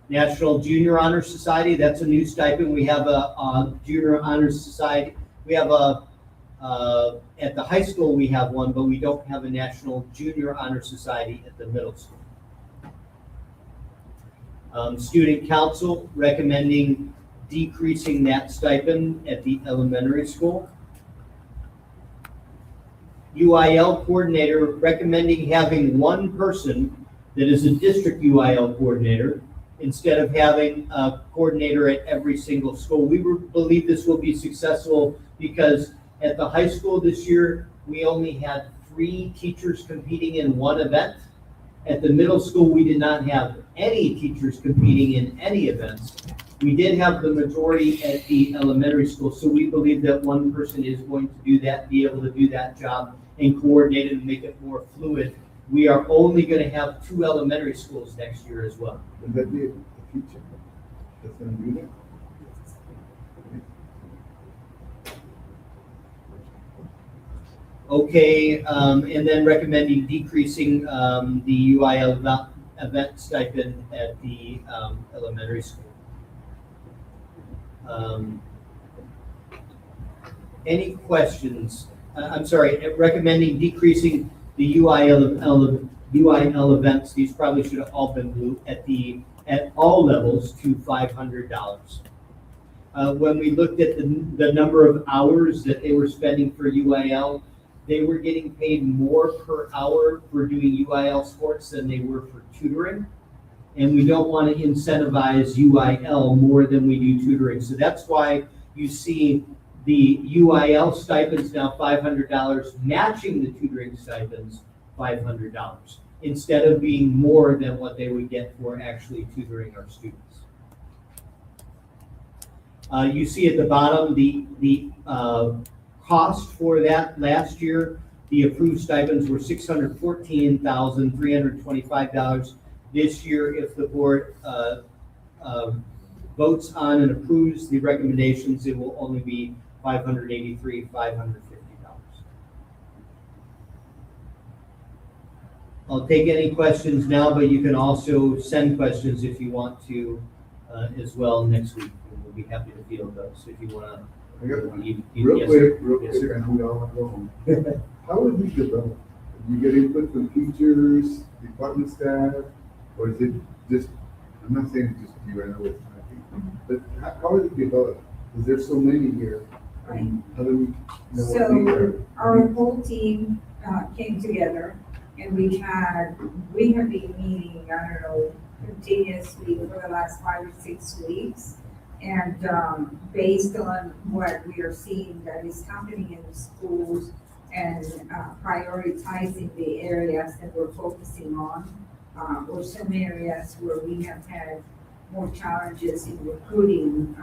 National Junior Honor Society, that's a new stipend. We have a Junior Honor Society. We have at the high school we have one, but we don't have a National Junior Honor Society at the middle school. Student Council recommending decreasing that stipend at the elementary school. UIL coordinator recommending having one person that is a district UIL coordinator instead of having a coordinator at every single school. We believe this will be successful because at the high school this year, we only had 3 teachers competing in one event. At the middle school, we did not have any teachers competing in any events. We did have the majority at the elementary school, so we believe that one person is going to do that, be able to do that job and coordinate it and make it more fluid. We are only going to have 2 elementary schools next year as well. Would that be a teacher that's going to do that? Okay, and then recommending decreasing the UIL event stipend at the elementary school. Any questions? I'm sorry, recommending decreasing the UIL events. These probably should have all been blue at all levels to $500. When we looked at the number of hours that they were spending for UIL, they were getting paid more per hour for doing UIL sports than they were for tutoring. and we don't want to incentivize UIL more than we do tutoring. So that's why you see the UIL stipends now $500, matching the tutoring stipends $500, instead of being more than what they would get for actually tutoring our students. You see at the bottom the cost for that last year. The approved stipends were $614,325. This year, if the board votes on and approves the recommendations, it will only be $583,550. I'll take any questions now, but you can also send questions if you want to as well next week. And we'll be happy to field those if you want to. Real quick, Yes, sir. and we all want to go home. How would we develop? Do you get input from teachers, department staff, or is it just, I'm not saying it's just you, I know it's not you, but how are they developed? Because there's so many here. Right. How do we know what we are? So our whole team came together and we have been meeting, I don't know, continuously for the last 5 or 6 weeks. And based on what we are seeing that is happening in the schools and prioritizing the areas that we're focusing on, or some areas where we have had more challenges in recruiting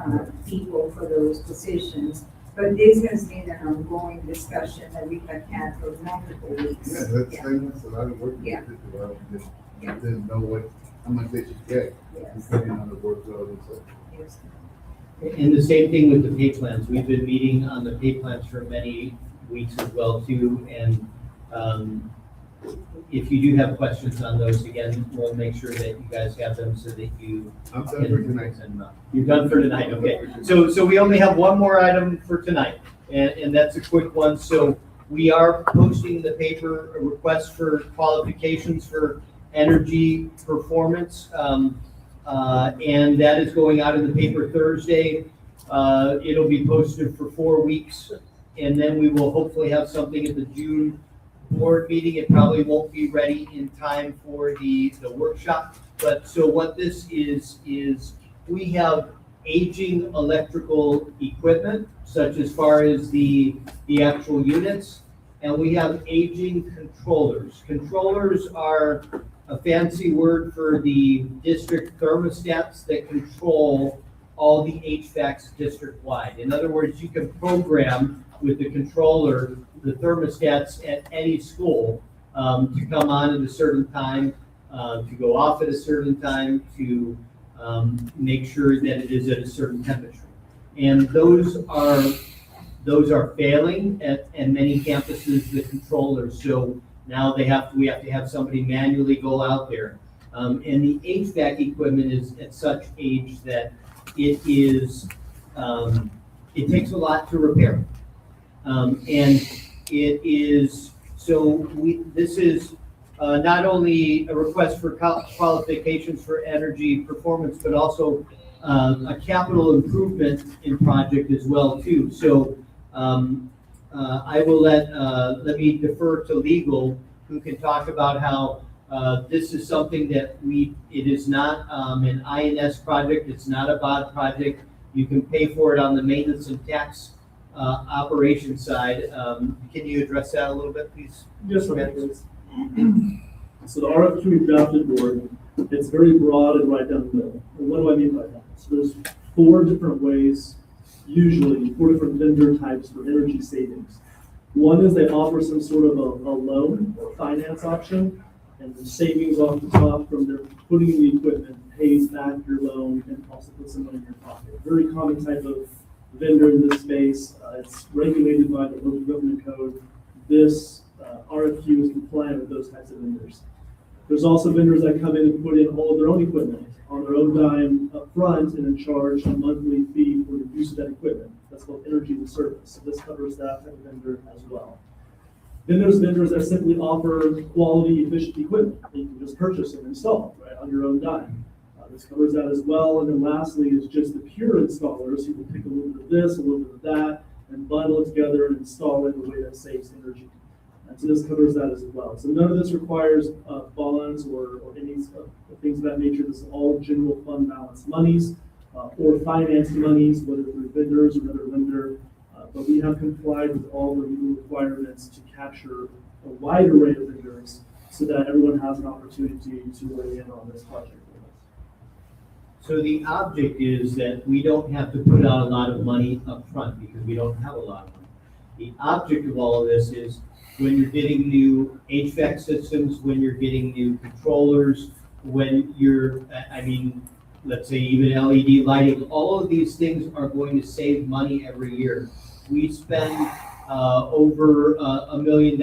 people for those positions. But this has been an ongoing discussion that we have had for multiple weeks. Yeah, that's a lot of work. Yeah. Didn't know how much they should get, Yes. depending on the workload and so. Yes. And the same thing with the pay plans. We've been meeting on the pay plans for many weeks as well too. And if you do have questions on those, again, we'll make sure that you guys have them so that you. I'm done for tonight. You're done for tonight, okay. So we only have one more item for tonight, and that's a quick one. So we are posting in the paper a request for qualifications for energy performance. And that is going out in the paper Thursday. It'll be posted for 4 weeks, and then we will hopefully have something at the June board meeting. It probably won't be ready in time for the workshop. But so what this is we have aging electrical equipment, such as far as the actual units, and we have aging controllers. Controllers are a fancy word for the district thermostats that control all the HVACs district-wide. In other words, you can program with the controller the thermostats at any school to come on at a certain time, to go off at a certain time, to make sure that it is at a certain temperature. And those are failing at many campuses, the controllers. So now we have to have somebody manually go out there. And the HVAC equipment is at such age that it takes a lot to repair. And it is, this is not only a request for qualifications for energy performance, but also a capital improvement in project as well too. So I will let me defer to legal, who can talk about how this is something that it is not an INS project, it's not a BOD project. You can pay for it on the maintenance and tax operation side. Can you address that a little bit, please? Yes, sir. So the RFQ we drafted, board, it's very broad and right down the middle. And what do I mean by that? So there's 4 different ways, usually 4 different vendor types for energy savings. One is they offer some sort of a loan or finance option, and the savings off the top from their putting in the equipment pays back your loan and also puts some money in your pocket. Very common type of vendor in this space. It's regulated by the local government code. This RFQ is compliant with those types of vendors. There's also vendors that come in and put in all of their own equipment on their own dime up front and then charge a monthly fee for the use of that equipment. That's called energy as a service. So this covers that type of vendor as well. Then there's vendors that simply offer quality, efficient equipment that you can just purchase and install right on your own dime. This covers that as well. And then lastly is just the pure installers who will take a little bit of this, a little bit of that, and bundle it together and install it in a way that saves energy. And so this covers that as well. So none of this requires bonds or any things of that nature. This is all general fund balance monies or financed monies, whether through vendors or another lender. But we have complied with all the legal requirements to capture a wide array of vendors so that everyone has an opportunity to weigh in on this project. So the object is that we don't have to put out a lot of money up front because we don't have a lot of money. The object of all of this is when you're getting new HVAC systems, when you're getting new controllers, when you're, let's say even LED lighting, all of these things are going to save money every year. We spend over $1 million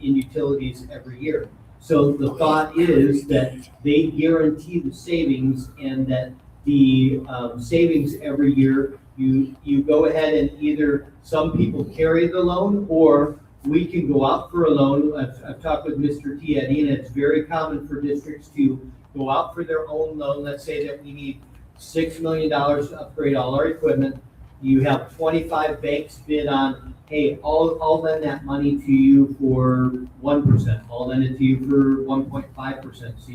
in utilities every year. So the thought is that they guarantee the savings and that the savings every year, you go ahead and either some people carry the loan or we can go out for a loan. I've talked with Mr. Tiadi, and it's very common for districts to go out for their own loan. Let's say that we need $6 million to upgrade all our equipment. You have 25 banks bid on, hey, I'll lend that money to you for 1%. I'll lend it to you for 1.5%. So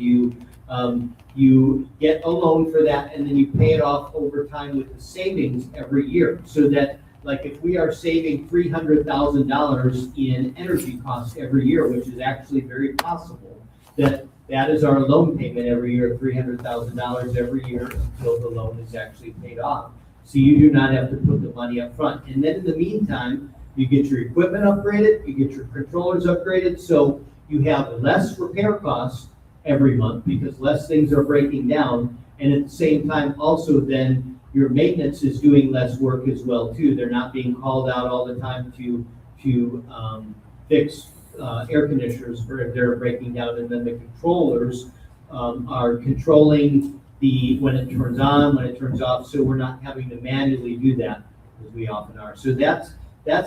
you get a loan for that, and then you pay it off over time with the savings every year. So that, like, if we are saving $300,000 in energy costs every year, which is actually very possible, that is our loan payment every year, $300,000 every year until the loan is actually paid off. So you do not have to put the money up front. And then in the meantime, you get your equipment upgraded, you get your controllers upgraded, so you have less repair costs every month because less things are breaking down. And at the same time, also then your maintenance is doing less work as well too. They're not being called out all the time to fix air conditioners if they're breaking down, and then the controllers are controlling when it turns on, when it turns off, so we're not having to manually do that as we often are. So that's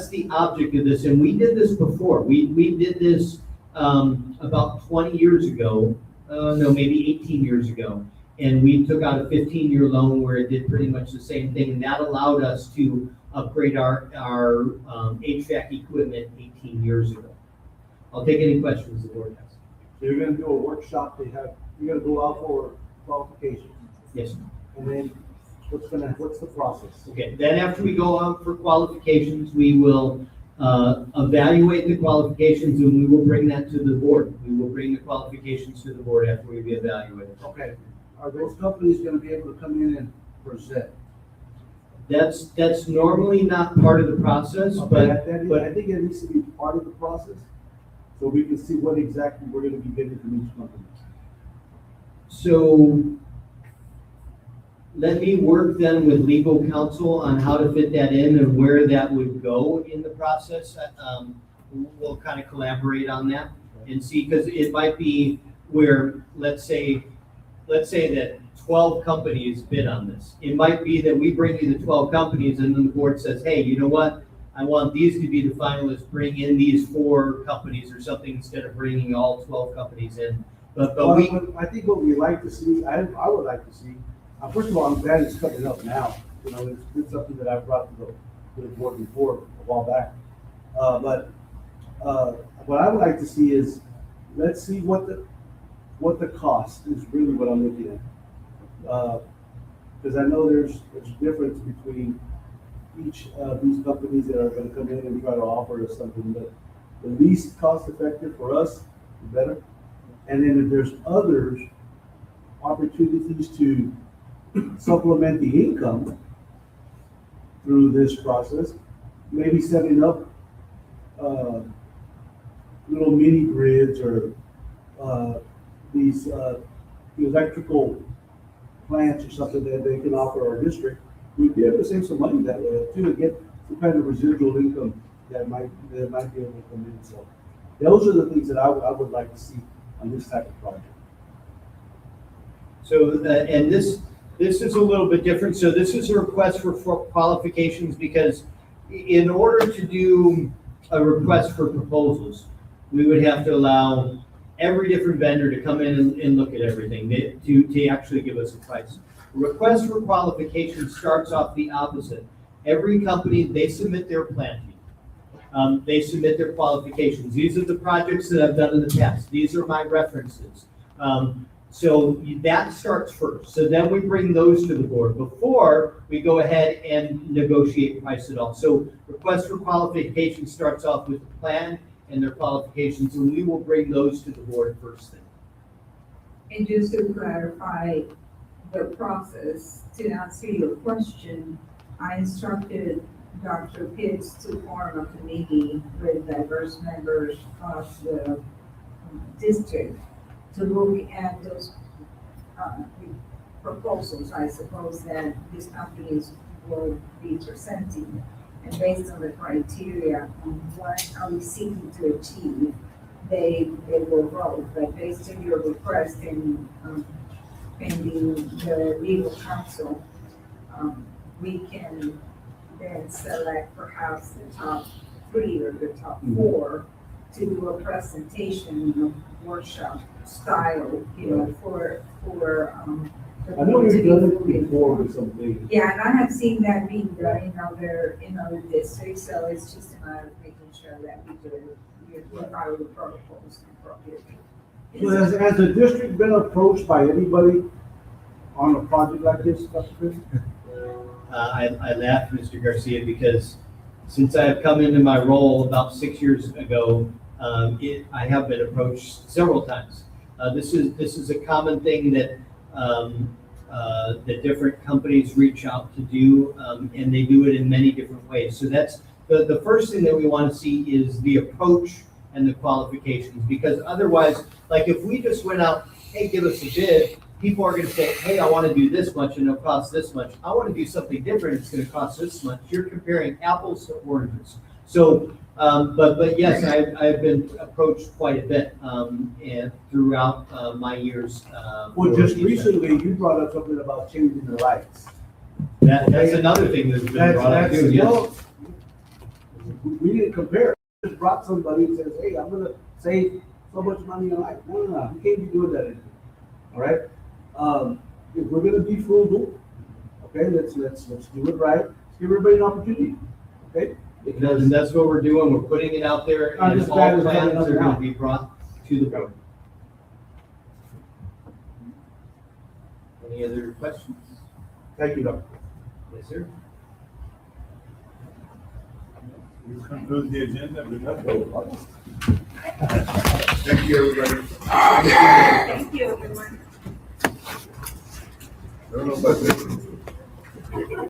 the object of this, and we did this before. We did this about 20 years ago, maybe 18 years ago, and we took out a 15-year loan where it did pretty much the same thing, and that allowed us to upgrade our HVAC equipment 18 years ago. I'll take any questions the board has. So you're gonna do a workshop, you're gonna go out for qualifications, Yes. and then what's the process? Okay, then after we go out for qualifications, we will evaluate the qualifications and we will bring that to the board. We will bring the qualifications to the board after we've evaluated. Okay, are those companies gonna be able to come in and present? That's normally not part of the process, Okay, but I think it needs to be part of the process, so we can see what exactly we're gonna be getting from each company. so let me work then with legal counsel on how to fit that in and where that would go in the process. We'll kind of collaborate on that and see, because it might be where, let's say that 12 companies bid on this. It might be that we bring you the 12 companies and then the board says, hey, you know what? I want these to be the finalists, bring in these 4 companies or something instead of bringing all 12 companies in. But I think what we like to see, I would like to see, first of all, I'm glad it's coming up now. You know, it's something that I've brought to the board before a while back. But what I would like to see is, let's see what the cost is really what I'm looking at. Because I know there's a difference between each of these companies that are going to come in and try to offer us something, but the least cost effective for us, the better. And then if there's others, opportunities to supplement the income through this process, maybe setting up little mini grids or these electrical plants or something that they can offer our district, we'd be able to save some money that way too, and get some kind of residual income that might be able to come in. So those are the things that I would like to see on this type of project. So, and this is a little bit different. So this is a request for qualifications because in order to do a request for proposals, we would have to allow every different vendor to come in and look at everything to actually give us a price. Request for qualification starts off the opposite. Every company, they submit their plan to you. They submit their qualifications. These are the projects that I've done in the past. These are my references. So that starts first. So then we bring those to the board before we go ahead and negotiate price at all. So request for qualification starts off with the plan and their qualifications, and we will bring those to the board first thing. And just to clarify the process, to answer your question, I instructed Dr. Pitts to form a committee with diverse members of the district to look at those proposals, I suppose, that these companies will be presenting. And based on the criteria on what are we seeking to achieve, they will vote. But based on your request and pending the legal counsel, we can then select perhaps the top 3 or the top 4 to do a presentation, workshop style, for the I know board to you've be done it moving before forward. with something. Yeah, and I have seen that being done in other districts, so it's just a matter of making sure that we follow the protocols appropriately. So has the district been approached by anybody on a project like this, Dr. Chris? I laugh, Mr. Garcia, because since I have come into my role about 6 years ago, I have been approached several times. This is a common thing that that different companies reach out to do, and they do it in many different ways. So that's the first thing that we want to see is the approach and the qualifications, because otherwise, like if we just went out, hey, give us a bid, people are going to say, hey, I want to do this much and it'll cost this much. I want to do something different, it's going to cost this much. You're comparing apples to oranges. So, but yes, I've been approached quite a bit, and throughout my years. Well, just recently, you brought up something about changing the lights. That's another thing that's been brought up too, yes. Well, we didn't compare. Just brought somebody and says, hey, I'm gonna save so much money on lights. No, we can't be doing that anymore. All right? If we're gonna be frugal, okay, let's do it right. Let's give everybody an opportunity, okay? Because that's what we're doing, we're putting it out there, Not and just all bad as plans having are nothing gonna out. be brought to the board. Any other questions? Thank you, Doctor. Yes, sir. This concludes the agenda. Thank you, everybody. Thank you, everyone. I don't know about this.